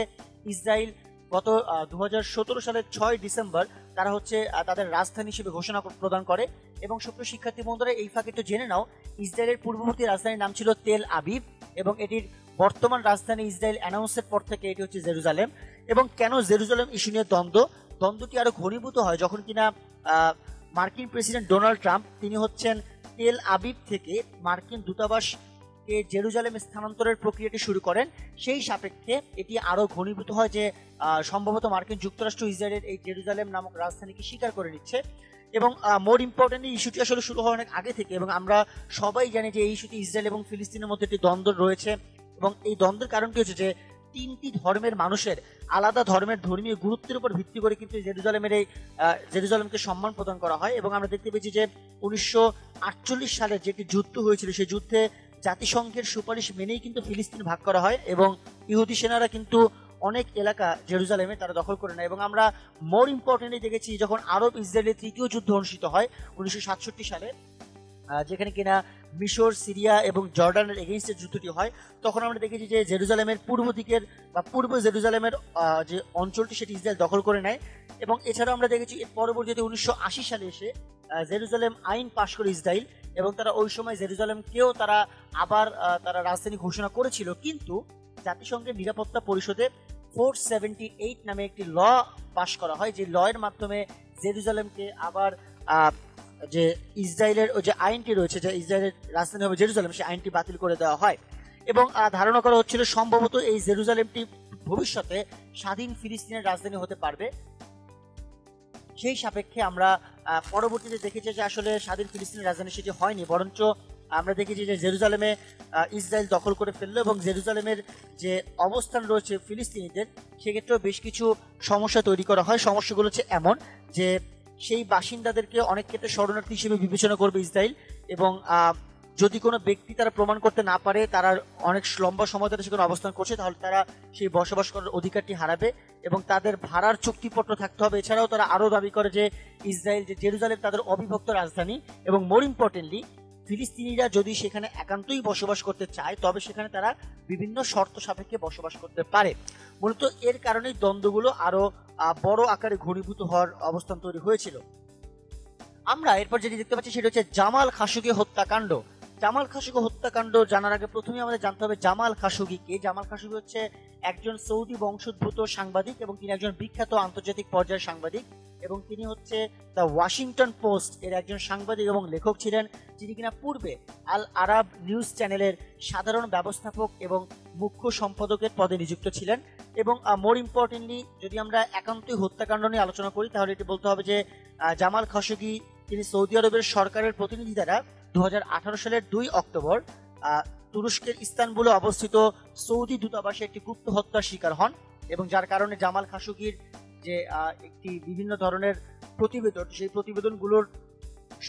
ইসরায়েল গত 2017 সালের 6 ডিসেম্বর তারা হচ্ছে তাদের রাজধানী হিসেবে ঘোষণা প্রদান করে। এবং সুপ্রিয় শিক্ষার্থী বন্ধুরা, এই ফাঁকে একটু জেনে নাও, ইসরায়েলের পূর্ববর্তী রাজধানীর নাম ছিল তেল আবিব, এবং এটির বর্তমান রাজধানী ইসরায়েল অ্যানাউন্সের পর থেকে এটি হচ্ছে জেরুজালেম। এবং কেন জেরুজালেম ইস্যু নিয়ে দ্বন্দ্বটি আরো ঘনীভূত হয় যখন কিনা মার্কিন প্রেসিডেন্ট ডোনাল্ড ট্রাম্প তিনি হচ্ছেন তেল আবিব থেকে মার্কিন দূতাবাসকে জেরুজালেমে স্থানান্তরের প্রক্রিয়াটি শুরু করেন। সেই সাপেক্ষে এটি আরো ঘনীভূত হয় যে সম্ভবত মার্কিন যুক্তরাষ্ট্র ইসরায়েলের এই জেরুজালেম নামক রাজধানীকে স্বীকার করে নিচ্ছে। এবং মোর ইম্পর্টেন্টলি ইস্যুটি আসলে শুরু হওয়ার অনেক আগে থেকে, এবং আমরা সবাই জানি যে এই ইস্যুটি ইসরায়েল এবং ফিলিস্তিনের মধ্যে একটি দ্বন্দ্ব রয়েছে। এবং এই দ্বন্দ্বের কারণটি হচ্ছে যে তিনটি ধর্মের মানুষের আলাদা ধর্মের ধর্মীয় গুরুত্বের উপর ভিত্তি করে কিন্তু জেরুজালেমকে সম্মান প্রদান করা হয়। এবং আমরা দেখতে পেয়েছি যে 1948 সালে যেটি যুদ্ধ হয়েছিল, সেই যুদ্ধে জাতিসংঘের সুপারিশ মেনেই কিন্তু ফিলিস্তিন ভাগ করা হয়, এবং ইহুদি সেনারা কিন্তু অনেক এলাকা জেরুজালেমে তারা দখল করে নেয়। এবং আমরা মোর ইম্পর্টেন্টলি দেখেছি যখন আরব ইসরায়েলের তৃতীয় যুদ্ধ অনুষ্ঠিত হয় 1967 সালে, যেখানে কিনা মিশর, সিরিয়া এবং জর্ডানের এগেইনস্টে যুদ্ধটি হয়, তখন আমরা দেখেছি যে জেরুজালেমের পূর্ব দিকের বা পূর্ব জেরুজালেমের যে অঞ্চলটি সেটি ইসরায়েল দখল করে নেয়। এবং এছাড়াও আমরা দেখেছি এর পরবর্তীতে 1980 সালে এসে জেরুজালেম আইন পাশ করে ইসরায়েল, এবং তারা ওই সময় জেরুজালেমকেও তারা আবার তারা রাজধানী ঘোষণা করেছিল। কিন্তু জাতিসংঘের নিরাপত্তা পরিষদে 478 নামে একটি ল পাশ করা হয়, যে ল এর মাধ্যমে জেরুজালেমকে আবার যে ইসরায়েলের যে আইনটি রয়েছে যে ইসরায়েলের রাজধানী হবে জেরুজালেম, সেই আইনটি বাতিল করে দেওয়া হয়। এবং ধারণা করা হচ্ছিল সম্ভবত এই জেরুজালেমটি ভবিষ্যতে স্বাধীন ফিলিস্তিনের রাজধানী হতে পারবে। সেই সাপেক্ষে আমরা পরবর্তীতে দেখেছি যে আসলে স্বাধীন ফিলিস্তিনের রাজধানী সেটি হয়নি, বরঞ্চ আমরা দেখেছি যে জেরুজালেমে ইসরায়েল দখল করে ফেললো। এবং জেরুজালেমের যে অবস্থান রয়েছে ফিলিস্তিনিদের, সেক্ষেত্রেও বেশ কিছু সমস্যা তৈরি করা হয়। সমস্যাগুলো হচ্ছে এমন যে সেই বাসিন্দাদেরকে অনেক ক্ষেত্রে শরণার্থী হিসেবে বিবেচনা করবে ইসরায়েল, এবং যদি কোনো ব্যক্তি তারা প্রমাণ করতে না পারে তারা অনেক লম্বা সময় ধরে সেখানে অবস্থান করছে, তাহলে তারা সেই বসবাস করার অধিকারটি হারাবে এবং তাদের ভাড়ার চুক্তিপত্র থাকতে হবে। এছাড়াও তারা আরও দাবি করে যে ইসরায়েল যে জেরুজালেম তাদের অবিভক্ত রাজধানী, এবং মোর ইম্পর্টেন্টলি ফিলিস্তিনিরা যদি সেখানে একান্তই বসবাস করতে চায় তবে সেখানে তারা বিভিন্ন শর্ত সাপেক্ষে বসবাস করতে পারে। মূলত এর কারণেই দ্বন্দ্বগুলো আরো বড় আকারে ঘনীভূত হওয়ার অবস্থান তৈরি হয়েছিল। আমরা এরপর যেটি দেখতে পাচ্ছি সেটা হচ্ছে জামাল খাশোগি হত্যাকাণ্ড। জামাল খাশোগি হত্যাকাণ্ড জানার আগে প্রথমে আমাদের জানতে হবে জামাল খাশোগি কে। জামাল খাশোগি হচ্ছে একজন সৌদি বংশোদ্ভূত সাংবাদিক, এবং তিনি একজন বিখ্যাত আন্তর্জাতিক পর্যায়ের সাংবাদিক, এবং তিনি হচ্ছে দ্য ওয়াশিংটন পোস্ট এর একজন সাংবাদিক এবং লেখক ছিলেন, যিনি কিনা পূর্বে আল আরাব নিউজ চ্যানেলের সাধারণ ব্যবস্থাপক এবং মুখ্য সম্পাদকের পদে নিযুক্ত ছিলেন। এবং মোর ইম্পর্টেন্টলি যদি আমরা একান্তই হত্যাকাণ্ড নিয়ে আলোচনা করি তাহলে এটি বলতে হবে যে জামাল খাশোগি তিনি সৌদি আরবের সরকারের প্রতিনিধি দ্বারা 2018 সালের 2 অক্টোবর তুরস্কের ইস্তানবুলে অবস্থিত সৌদি দূতাবাসে একটি গুপ্ত হত্যার শিকার হন, এবং যার কারণে জামাল খাশোগির যে একটি বিভিন্ন ধরনের প্রতিবেদন, সেই প্রতিবেদনগুলোর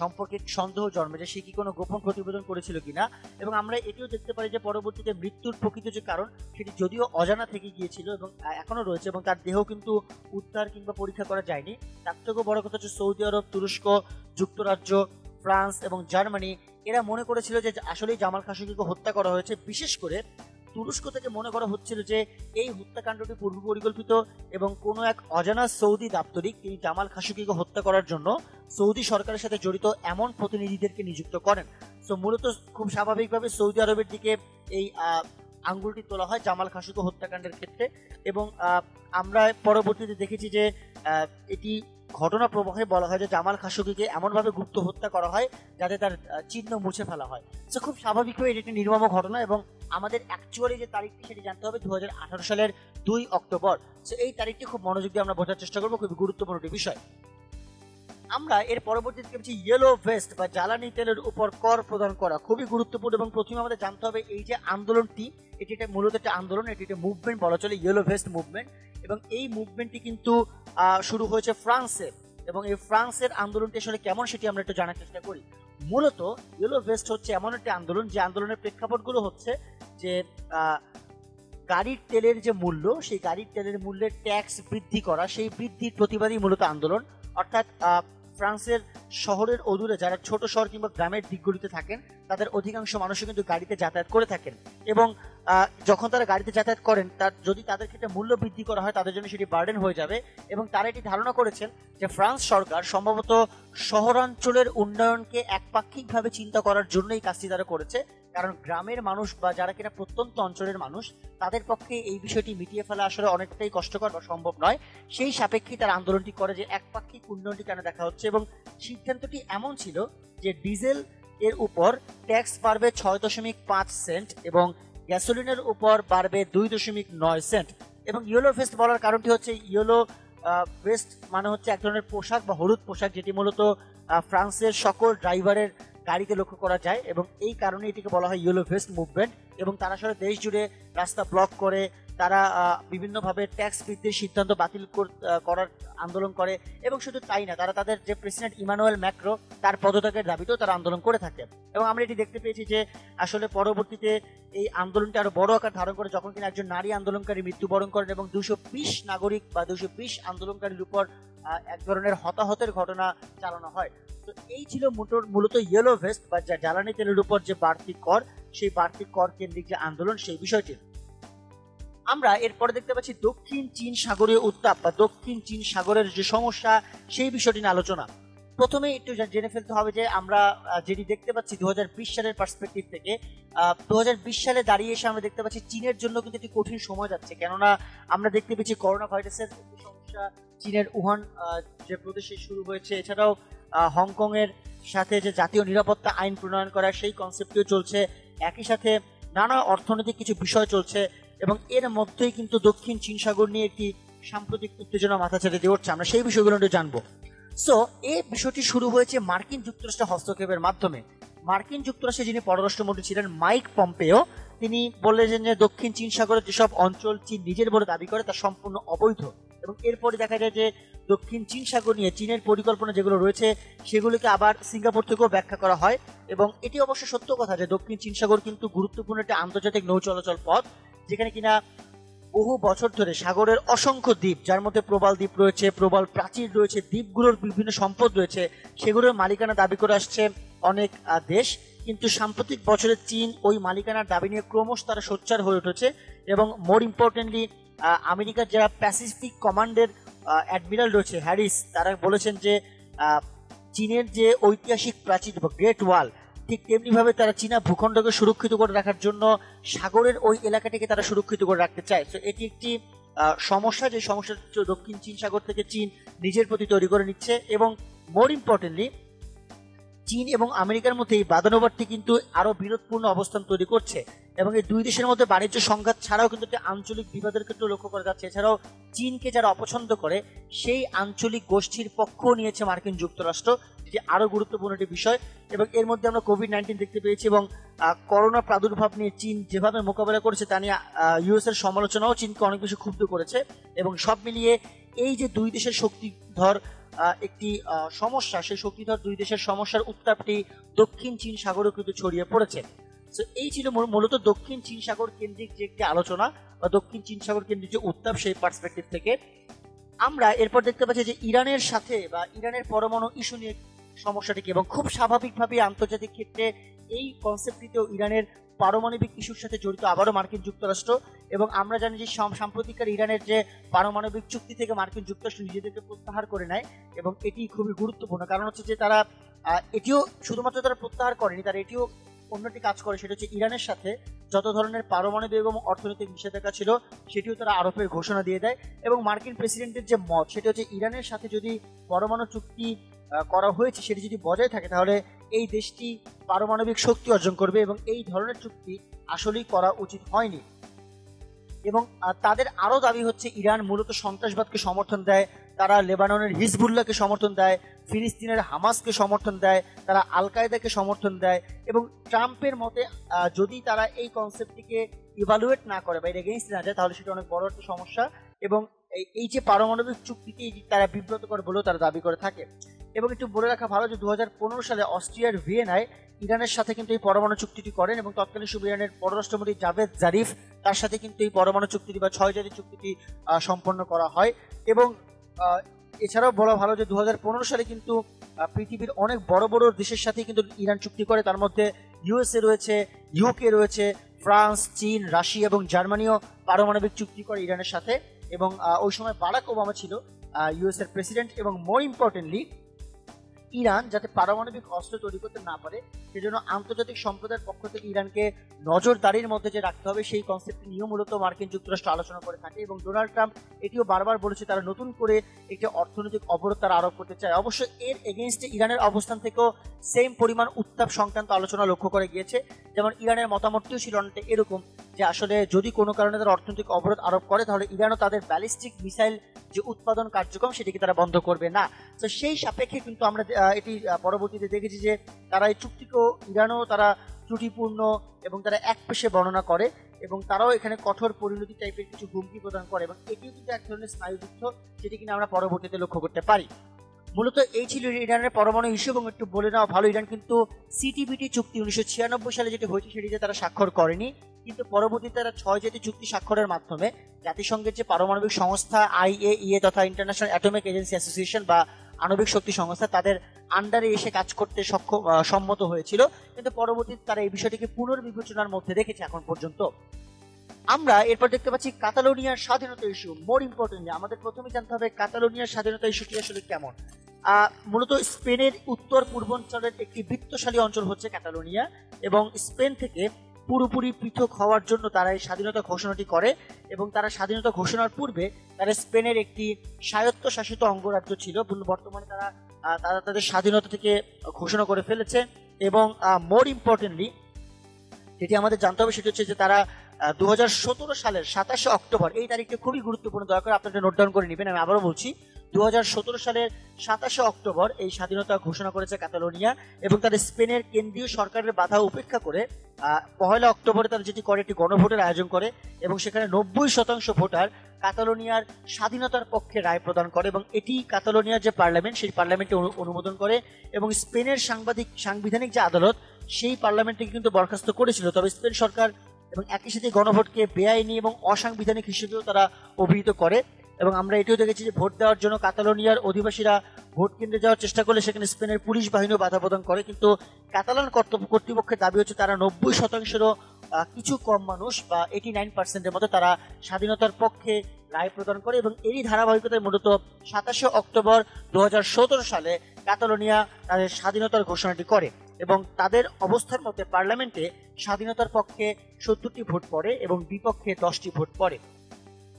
সম্পর্কে সন্দেহ জন্মে যে সে কি কোনো গোপন প্রতিবেদন করেছিল কিনা। এবং আমরা এটিও দেখতে পারি যে পরবর্তীতে মৃত্যুর প্রকৃত যে কারণ সেটি যদিও অজানা থেকে গিয়েছিল এবং এখনো রয়েছে, এবং তার দেহ কিন্তু উদ্ধার কিংবা পরীক্ষা করা যায়নি। তার থেকেও বড় কথা হচ্ছে সৌদি আরব, তুরস্ক, যুক্তরাজ্য, ফ্রান্স এবং জার্মানি এরা মনে করেছিল যে আসলেই জামাল খাশোগিকে হত্যা করা হয়েছে। বিশেষ করে তুরস্ক থেকে মনে করা হচ্ছিল যে এই হত্যাকাণ্ডটি পূর্ব পরিকল্পিত, এবং কোনো এক অজানা সৌদি দাপ্তরিক তিনি জামাল খাশোগিকে হত্যা করার জন্য সৌদি সরকারের সাথে জড়িত এমন প্রতিনিধিদেরকে নিযুক্ত করেন। তো মূলত খুব স্বাভাবিকভাবে সৌদি আরবের দিকে এই আঙ্গুলটি তোলা হয় জামাল খাশোগি হত্যাকাণ্ডের ক্ষেত্রে। এবং আমরা পরবর্তীতে দেখেছি যে এটি ঘটনা প্রবাহে বলা হয় যে জামাল খাশোগিকে এমনভাবে গুপ্ত হত্যা করা হয় যাতে তার চিহ্ন মুছে ফেলা হয়। তো খুব স্বাভাবিকভাবে এটি একটি নির্মম ঘটনা এবং আমাদের অ্যাকচুয়ালি যে তারিখটি সেটি জানতে হবে 2018 সালের 2 অক্টোবর। তো এই তারিখটি খুব মনোযোগ দিয়ে আমরা বোঝার চেষ্টা করবো, খুবই গুরুত্বপূর্ণ একটি বিষয়। আমরা এর পরবর্তীতে দেখছি ইয়েলো ভেস্ট বা জ্বালানি তেলের উপর কর প্রদান করা, খুবই গুরুত্বপূর্ণ। এবং প্রথমে আমাদের জানতে হবে এই যে আন্দোলনটি, এটি একটা মূলত একটা আন্দোলন, এটি একটা মুভমেন্ট বলা চলে, ইয়েলো ভেস্ট মুভমেন্ট। এবং এই মুভমেন্টটি কিন্তু শুরু হয়েছে ফ্রান্সে, এবং এই ফ্রান্সের আন্দোলনটি আসলে কেমন সেটি আমরা একটু জানার চেষ্টা করি। মূলত ইয়েলো ভেস্ট হচ্ছে এমন একটি আন্দোলন যে আন্দোলনের প্রেক্ষাপটগুলো হচ্ছে যে গাড়ির তেলের যে মূল্য, সেই গাড়ির তেলের মূল্যের ট্যাক্স বৃদ্ধি করা, সেই বৃদ্ধির প্রতিবাদী মূলত আন্দোলন। অর্থাৎ ফ্রান্সের শহরের অদূরে যারা ছোট শহর কিংবা গ্রামের দিকগুলিতে থাকেন তাদের অধিকাংশ মানুষই কিন্তু গাড়িতে যাতায়াত করে থাকেন, এবং যখন তারা গাড়িতে যাতায়াত করেন তার যদি তাদের ক্ষেত্রে মূল্য বৃদ্ধি করা হয় তাদের জন্য সেটি বার্ডেন হয়ে যাবে। এবং তারা এটি ধারণা করেছেন যে ফ্রান্স সরকার সম্ভবত শহরাঞ্চলের উন্নয়নকে একপাক্ষিকভাবে চিন্তা করার জন্য এই কাজটি তারা করেছে, কারণ গ্রামের মানুষ বা যারা কিনা প্রত্যন্ত অঞ্চলের মানুষ তাদের পক্ষে এই বিষয়টি মিটিয়ে ফেলা আসলে অনেকটাই কষ্টকর বা সম্ভব নয়। সেই সাপেক্ষে তারা আন্দোলনটি করে যে একপাক্ষিক উন্নয়নটি কেন দেখা হচ্ছে, এবং সিদ্ধান্তটি এমন ছিল যে ডিজেল এর উপর ট্যাক্স বাড়বে 6.5 সেন্ট এবং গ্যাসোলিনের উপর বাড়বে 2.9 সেন্ট। এবং ইয়েলো ভেস্ট বলার কারণটি হচ্ছে ইয়েলো ভেস্ট মানে হচ্ছে এক ধরনের পোশাক বা হলুদ পোশাক, যেটি মূলত ফ্রান্সের সকল ড্রাইভারের গাড়িতে লক্ষ্য করা যায়, এবং এই কারণে এটিকে বলা হয় ইয়েলো ভেস্ট মুভমেন্ট। এবং তারা আসলে দেশ জুড়ে রাস্তা ব্লক করে, তারা বিভিন্নভাবে ট্যাক্স বৃদ্ধির সিদ্ধান্ত বাতিল করার আন্দোলন করে। এবং শুধু তাই না, তারা তাদের যে প্রেসিডেন্ট ইমানুয়েল ম্যাক্রো তার পদত্যাগের দাবিতেও তারা আন্দোলন করে থাকে। এবং আমরা এটি দেখতে পেয়েছি যে আসলে পরবর্তীতে এই আন্দোলনটি আরো বড় আকার ধারণ করে যখন কিনা একজন নারী আন্দোলনকারী মৃত্যুবরণ করেন এবং 220 নাগরিক বা 220 আন্দোলনকারীর উপর এক ধরনের হতাহতের ঘটনা চালানো হয়। তো এই ছিল মূলত ইয়েলো ভেস্ট বা জ্বালানি তেলের উপর যে বাড়তি কর, সেই বাড়তি কর কেন্দ্রিক যে আন্দোলন সেই বিষয়টি। আমরা এরপরে দেখতে পাচ্ছি দক্ষিণ চীন সাগরীয় উত্তাপ বা দক্ষিণ চীন সাগরের যে সমস্যা সেই বিষয়টি নিয়ে আলোচনা। প্রথমে একটু জেনে ফেলতে হবে যে আমরা যেটি দেখতে পাচ্ছি 2020 সালের পার্সপেক্টিভ থেকে, 2020 সালে দাঁড়িয়ে এসে আমরা দেখতে পাচ্ছি চীনের জন্য কিন্তু একটি কঠিন সময় যাচ্ছে, কেননা আমরা দেখতে পেয়েছি করোনা ভাইরাসের সমস্যা চীনের উহান যে প্রদেশে শুরু হয়েছে, এছাড়াও হংকং এর সাথে যে জাতীয় নিরাপত্তা আইন প্রণয়ন করা সেই কনসেপ্টটিও চলছে, একই সাথে নানা অর্থনৈতিক কিছু বিষয় চলছে, এবং এর মধ্যেই কিন্তু দক্ষিণ চীন সাগর নিয়ে একটি সাম্প্রতিক উত্তেজনা মাথা ছেড়ে দিয়ে উঠছে। আমরা সেই বিষয়গুলো একটু জানবো। সো এই বিষয়টি শুরু হয়েছে মার্কিন যুক্তরাষ্ট্রের হস্তক্ষেপের মাধ্যমে। মার্কিন যুক্তরাষ্ট্রে যিনি পররাষ্ট্রমন্ত্রী ছিলেন মাইক পম্পেও, তিনি বললেন যে দক্ষিণ চীন সাগরের যেসব অঞ্চল চীন নিজের বলে দাবি করে তা সম্পূর্ণ অবৈধ। এবং এরপরে দেখা যায় যে দক্ষিণ চীন সাগর নিয়ে চীনের পরিকল্পনা যেগুলো রয়েছে সেগুলোকে আবার সিঙ্গাপুর থেকেও ব্যাখ্যা করা হয়। এবং এটি অবশ্য সত্য কথা যে দক্ষিণ চীন সাগর কিন্তু গুরুত্বপূর্ণ একটা আন্তর্জাতিক নৌ চলাচল পথ, যেখানে কিনা বহু বছর ধরে সাগরের অসংখ্য দ্বীপ, যার মধ্যে প্রবাল দ্বীপ রয়েছে, প্রবাল প্রাচীর রয়েছে, দ্বীপগুলোর বিভিন্ন সম্পদ রয়েছে, সেগুলোর মালিকানা দাবি করে আসছে অনেক দেশ। কিন্তু সাম্প্রতিক বছরে চীন ওই মালিকানার দাবি নিয়ে ক্রমশ তারা সোচ্চার হয়ে উঠেছে। এবং মোর ইম্পর্টেন্টলি আমেরিকার যারা প্যাসিফিক কমান্ডের অ্যাডমিরাল রয়েছে হ্যারিস, তারা বলেছেন যে চীনের যে ঐতিহাসিক প্রাচীর বা গ্রেট ওয়াল, ঠিক তেমনিভাবে তারা চীনা ভূখণ্ডকে সুরক্ষিত করে রাখার জন্য সাগরের ওই এলাকাটিকে তারা সুরক্ষিত করে রাখতে চায়। তো এটি একটি সমস্যা, যে সমস্যাটা দক্ষিণ চীন সাগর থেকে চীন নিজের প্রতি তৈরি করে নিচ্ছে। এবং মোর ইম্পর্টেন্টলি চীন এবং আমেরিকার মধ্যে এই বাদানুবাদটি কিন্তু আরো বিরোধপূর্ণ অবস্থান তৈরি করছে, এবং এই দুই দেশের মধ্যে বাণিজ্য সংঘাত ছাড়াও কিন্তু একটি আঞ্চলিক বিবাদের ক্ষেত্রে লক্ষ্য করা যাচ্ছে। এছাড়াও চীনকে যারা অপছন্দ করে সেই আঞ্চলিক গোষ্ঠীর পক্ষও নিয়েছে মার্কিন যুক্তরাষ্ট্র, যেটি আরো গুরুত্বপূর্ণ একটি বিষয়। এবং এর মধ্যে আমরা কোভিড-19 দেখতে পেয়েছি, এবং করোনা প্রাদুর্ভাব নিয়ে চীন যেভাবে মোকাবেলা করেছে তা নিয়ে ইউএস এর সমালোচনাও চীনকে অনেক বেশি ক্ষুব্ধ করেছে। এবং সব মিলিয়ে এই যে দুই দেশের শক্তিধর একটি সমস্যা, সেই শক্তিধর দুই দেশের সমস্যার উত্তাপটি দক্ষিণ চীন সাগরেও কিন্তু ছড়িয়ে পড়েছে। তো এই ছিল মূলত দক্ষিণ চীন সাগর কেন্দ্রিক যে একটি আলোচনা বা দক্ষিণ চীন সাগর কেন্দ্রিক যে উত্তাপ সেই পার্সপেক্টিভ থেকে। আমরা এরপর দেখতে পাচ্ছি যে ইরানের সাথে বা ইরানের পরমাণু ইস্যু নিয়ে সমস্যাটিকে, এবং খুব স্বাভাবিকভাবে আন্তর্জাতিক ক্ষেত্রে এই কনসেপ্টটিতেও ইরানের পারমাণবিক ইস্যুর সাথে জড়িত আবারও মার্কিন যুক্তরাষ্ট্র। এবং আমরা জানি যে সাম্প্রতিককার ইরানের যে পারমাণবিক চুক্তি থেকে মার্কিন যুক্তরাষ্ট্র নিজেদেরকে প্রত্যাহার করে নেয়, এবং এটি খুবই গুরুত্বপূর্ণ, কারণ হচ্ছে যে তারা এটিও শুধুমাত্র তারা প্রত্যাহার করেনি, তারা এটিও অন্যটি কাজ করে, সেটা হচ্ছে ইরানের সাথে যত ধরনের পারমাণবিক এবং অর্থনৈতিক নিষেধাজ্ঞা ছিল সেটিও তারা আরোপের ঘোষণা দিয়ে দেয়। এবং মার্কিন প্রেসিডেন্টের যে মত সেটা হচ্ছে ইরানের সাথে যদি পরমাণু চুক্তি করা হয়েছে সেটি যদি বজায় থাকে তাহলে এই দেশটি পারমাণবিক শক্তি অর্জন করবে এবং এই ধরনের চুক্তি আসলেই করা উচিত হয়নি। এবং তাদের আরো দাবি হচ্ছে ইরান মূলত সন্ত্রাসবাদকে সমর্থন দেয়, তারা লেবাননের হিজবুল্লাহকে সমর্থন দেয়, ফিলিস্তিনের হামাসকে সমর্থন দেয়, তারা আল কায়দাকে সমর্থন দেয়। এবং ট্রাম্পের মতে যদি তারা এই কনসেপ্টটিকে ইভালুয়েট না করে বা এর এগেইনস্ট না যায় তাহলে সেটা অনেক বড় একটা সমস্যা। এবং এই যে পারমাণবিক চুক্তিকে তারা বিব্রতকর বলেও তারা দাবি করে থাকে। এবং একটু বলে রাখা ভালো যে 2015 সালে অস্ট্রিয়ার ভিয়েনায় ইরানের সাথে কিন্তু এই পরমাণু চুক্তিটি করেন এবং তৎকালীন ইরানের পররাষ্ট্রমন্ত্রী জাভেদ জারিফ তার সাথে কিন্তু এই পরমাণু চুক্তিটি বা 6 জাতি চুক্তিটি সম্পন্ন করা হয়। এবং এছাড়াও বলা ভালো যে 2015 সালে কিন্তু পৃথিবীর অনেক বড় বড় দেশের সাথে কিন্তু ইরান চুক্তি করে, তার মধ্যে ইউএসএ রয়েছে, ইউকে রয়েছে, ফ্রান্স, চীন, রাশিয়া এবং জার্মানিও পারমাণবিক চুক্তি করে ইরানের সাথে। এবং ওই সময় বারাক ওবামা ছিল ইউএস এর প্রেসিডেন্ট। এবং মোর ইম্পর্টেন্টলি ইরান যাতে পারমাণবিক অস্ত্র তৈরি করতে না পারে সেজন্য আন্তর্জাতিক সম্প্রদায়ের পক্ষ থেকে ইরানকে নজরদারির মধ্যে যে রাখতে হবে সেই কনসেপ্ট নিয়েও মূলত মার্কিন যুক্তরাষ্ট্র আলোচনা করে থাকে। এবং ডোনাল্ড ট্রাম্প এটিও বারবার বলেছে তারা নতুন করে একটি অর্থনৈতিক অবরোধ তারা আরোপ করতে চায়। অবশ্য এর এগেইনস্টে ইরানের অবস্থান থেকেও সেম পরিমাণ উত্তাপ সংক্রান্ত আলোচনা লক্ষ্য করে গিয়েছে। যেমন ইরানের মতামতটিও ছিল অনেকটা এরকম যে আসলে যদি কোনো কারণে তারা অর্থনৈতিক অবরোধ আরোপ করে তাহলে ইরানও তাদের ব্যালিস্টিক মিসাইল যে উৎপাদন কার্যক্রম সেটিকে তারা বন্ধ করবে না। তো সেই সাপেক্ষে কিন্তু আমরা এটি পরবর্তীতে দেখেছি যে তারা এই চুক্তিকেও ইরানও তারা ত্রুটিপূর্ণ এবং তারা একপেশে বর্ণনা করে এবং তারাও এখানে কঠোর পরিণতি টাইপের কিছু হুমকি প্রদান করে এবং এটিও কিন্তু এক ধরনের স্নায়ুযুদ্ধ যেটি কিনা আমরা পরবর্তীতে লক্ষ্য করতে পারি। মূলত এই ছিল ইরানের পরমাণু ইস্যু। এবং একটু বলে নেওয়া ভালো, ইরান কিন্তু সিটিবিটি চুক্তি 1996 সালে যেটি হয়েছে সেটিতে তারা স্বাক্ষর করেনি, কিন্তু পরবর্তীতে তারা 6 জাতি চুক্তি স্বাক্ষরের মাধ্যমে জাতিসংঘের যে পারমাণবিক সংস্থা IAEA তথা ইন্টারন্যাশনাল অ্যাটমিক এজেন্সি অ্যাসোসিয়েশন বা আণবিক শক্তি সংস্থা তাদের আন্ডারে এসে কাজ করতে সম্মত হয়েছিল, কিন্তু পরবর্তীতে তারা এই বিষয়টিকে পুনর্বিবেচনার মধ্যে রেখেছে এখন পর্যন্ত। আমরা এরপর দেখতে পাচ্ছি কাতালোনিয়ার স্বাধীনতা ইস্যু। মোর ইম্পর্টেন্টলি আমাদের প্রথমে জানতে হবে কাতালোনিয়ার স্বাধীনতা ইস্যুটি আসলে কেমন। মূলত স্পেনের উত্তর পূর্বাঞ্চলের একটি বৃত্তশালী অঞ্চল হচ্ছে কাতালোনিয়া এবং স্পেন থেকে পুরোপুরি পৃথক হওয়ার জন্য তারা এই স্বাধীনতা ঘোষণাটি করে। এবং তারা স্বাধীনতা ঘোষণার পূর্বে তারা স্পেনের একটি স্বায়ত্তশাসিত অঙ্গরাজ্য ছিল, বর্তমানে তারা তাদের স্বাধীনতা থেকে ঘোষণা করে ফেলেছে। এবং মোর ইম্পর্টেন্টলি যেটি আমাদের জানতে হবে সেটি হচ্ছে যে তারা 2017 সালের 27 অক্টোবর, এই তারিখটা খুবই গুরুত্বপূর্ণ, দয়া করে আপনারা নোট ডাউন করে নেবেন, আমি আবারও বলছি 2017 সালের 27 অক্টোবর এই স্বাধীনতা ঘোষণা করেছে কাতালোনিয়া। এবং তাদের স্পেনের কেন্দ্রীয় সরকারের বাধা উপেক্ষা করে 1 অক্টোবরে তারা যেটি করে একটি গণভোটের আয়োজন করে এবং সেখানে 90% ভোটার কাতালোনিয়ার স্বাধীনতার পক্ষে রায় প্রদান করে এবং এটি কাতালোনিয়ার যে পার্লামেন্ট সেই পার্লামেন্টে অনুমোদন করে এবং স্পেনের সাংবিধানিক যে আদালত সেই পার্লামেন্টকে কিন্তু বরখাস্ত করেছিল। তবে স্পেন সরকার এবং একই সাথে গণভোটকে বেআইনি এবং অসাংবিধানিক হিসেবেও তারা অভিহিত করে। এবং আমরা এটিও দেখেছি যে ভোট দেওয়ার জন্য কাতালোনিয়ার অধিবাসীরা ভোট কেন্দ্রে যাওয়ার চেষ্টা করলে সেখানে স্পেনের পুলিশ বাহিনীও বাধা প্রদান করে, কিন্তু কাতালান কর্তৃপক্ষের দাবি হচ্ছে তারা 90%-এরও কিছু কম মানুষ বা 89%-এর মতো তারা স্বাধীনতার পক্ষে রায় প্রদান করে। এবং এরই ধারাবাহিকতায় মূলত 27 অক্টোবর 2017 সালে কাতালোনিয়া তাদের স্বাধীনতার ঘোষণাটি করে এবং তাদের অবস্থার মতে পার্লামেন্টে স্বাধীনতার পক্ষে 70টি ভোট পড়ে এবং বিপক্ষে 10টি ভোট পড়ে।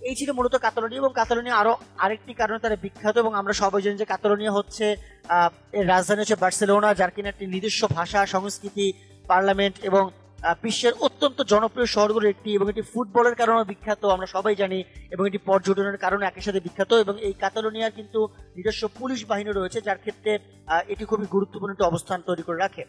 এই ছিল মূলত কাতালোনিয়া। এবং কাতালোনিয়া আরো আরেকটি কারণে তারা বিখ্যাত এবং আমরা সবাই জানি যে কাতালোনিয়া হচ্ছে এর রাজধানী হচ্ছে বার্সেলোনা, যার কিনা একটি নিজস্ব ভাষা, সংস্কৃতি, পার্লামেন্ট এবং বিশ্বের অত্যন্ত জনপ্রিয় শহরগুলোর একটি এবং এটি ফুটবলের কারণেও বিখ্যাত আমরা সবাই জানি এবং এটি পর্যটনের কারণে একই সাথে বিখ্যাত। এবং এই কাতালোনিয়ার কিন্তু নিজস্ব পুলিশ বাহিনী রয়েছে যার ক্ষেত্রে এটি খুবই গুরুত্বপূর্ণ একটি অবস্থান তৈরি করে রাখে।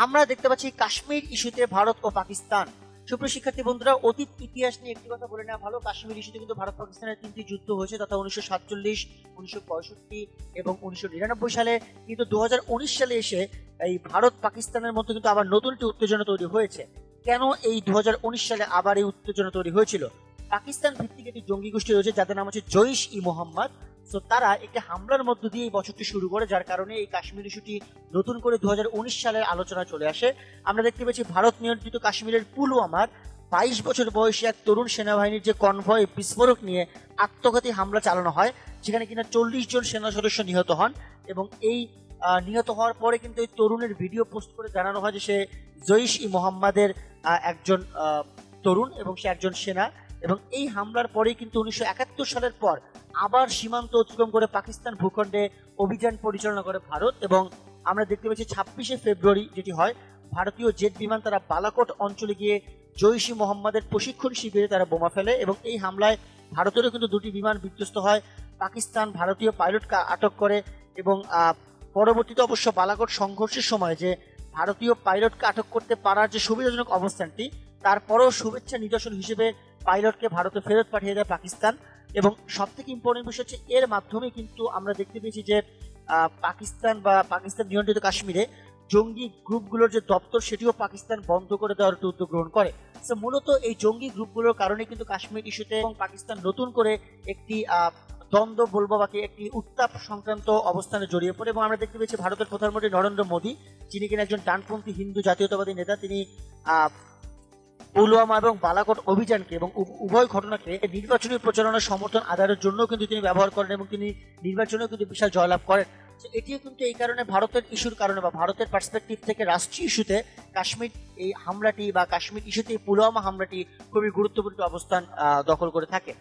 আমরা দেখতে পাচ্ছি কাশ্মীর ইস্যুতে ভারত ও পাকিস্তান। সুপ্রিয় শিক্ষার্থী বন্ধুরা, অতীত ইতিহাস নিয়ে একটি কথা বলে নেওয়া ভালো। কাশ্মীর ইস্যুতে কিন্তু ভারত পাকিস্তানের 3টি যুদ্ধ হয়েছে তথা 1947, 1965 এবং 1999 সালে। কিন্তু 2019 সালে এসে এই ভারত পাকিস্তানের মধ্যে কিন্তু আবার নতুন একটি উত্তেজনা তৈরি হয়েছে। কেন এই 2019 সালে আবার এই উত্তেজনা তৈরি হয়েছিল? পাকিস্তান ভিত্তিক একটি জঙ্গি গোষ্ঠী রয়েছে যাদের নাম হচ্ছে জৈশ-ই-মোহাম্মদ। তো তারা একটি হামলার মধ্য দিয়ে এই বছরটি শুরু করে, যার কারণে এই কাশ্মীর ইস্যুটি নতুন করে 2019 সালের আলোচনায় চলে আসে। আমরা দেখতে পেয়েছি ভারত নিয়ন্ত্রিত কাশ্মীরের পুলওয়ামার 22 বছর বয়সী এক তরুণ সেনাবাহিনীর যে কনভয় বিস্ফোরক নিয়ে আত্মঘাতী হামলা চালানো হয়, যেখানে কিনা 40 জন সেনা সদস্য নিহত হন। এবং এই নিহত হওয়ার পরে কিন্তু এই তরুণের ভিডিও পোস্ট করে জানানো হয় যে সে জৈশ-ই-মোহাম্মদের একজন তরুণ এবং সে একজন সেনা। এবং এই হামলার পরেই কিন্তু 1971 সালের পর আবার সীমান্ত অতিক্রম করে পাকিস্তান ভূখণ্ডে অভিযান পরিচালনা করে ভারত। এবং আমরা দেখতে পাচ্ছি 26শে ফেব্রুয়ারি যেটি হয়, ভারতীয় জেট বিমান তারা বালাকোট অঞ্চলে গিয়ে জৈশ-ই মোহাম্মদের প্রশিক্ষণ শিবিরে তারা বোমা ফেলে এবং এই হামলায় ভারতেরও কিন্তু দুটি বিমান বিধ্বস্ত হয়। পাকিস্তান ভারতীয় পাইলটকে আটক করে এবং পরবর্তীতে অবশ্য বালাকোট সংঘর্ষের সময় যে ভারতীয় পাইলটকে আটক করতে পারার যে সুবিধাজনক অবস্থানটি, তারপরও শুভেচ্ছা নিদর্শন হিসেবে পাইলটকে ভারতে ফেরত পাঠিয়ে দেয় পাকিস্তান। এবং সব থেকে ইম্পর্টেন্ট বিষয় হচ্ছে এর মাধ্যমে কিন্তু আমরা দেখতে পেয়েছি যে পাকিস্তান নিয়ন্ত্রিত কাশ্মীরে জঙ্গি গ্রুপগুলোর যে দপ্তর সেটিও পাকিস্তান বন্ধ করে দেওয়ার একটা উদ্যোগ গ্রহণ করে। তো মূলত এই জঙ্গি গ্রুপগুলোর কারণে কিন্তু কাশ্মীর ইস্যুতে এবং পাকিস্তান নতুন করে একটি দ্বন্দ্ব বলবো বাকি একটি উত্তাপ সংক্রান্ত অবস্থানে জড়িয়ে পড়ে। এবং আমরা দেখতে পেয়েছি ভারতের প্রধানমন্ত্রী নরেন্দ্র মোদী, যিনি কিনা একজন ডানপন্থী হিন্দু জাতীয়তাবাদী নেতা, তিনি পুলওয়ামা এবং বালাকোট অভিযানকে এবং উভয় ঘটনাকে নির্বাচনী প্রচারণার সমর্থন আদায়ের জন্য কিন্তু তিনি ব্যবহার করেন এবং তিনি নির্বাচনেও কিন্তু বিশাল জয়লাভ করেন। এটিও কিন্তু এই কারণে ভারতের ইস্যুর কারণে বা ভারতের পার্সপেক্টিভ থেকে রাষ্ট্রীয় ইস্যুতে কাশ্মীর এই হামলাটি বা কাশ্মীর ইস্যুতে পুলওয়ামা হামলাটি খুবই গুরুত্বপূর্ণ অবস্থান দখল করে থাকে।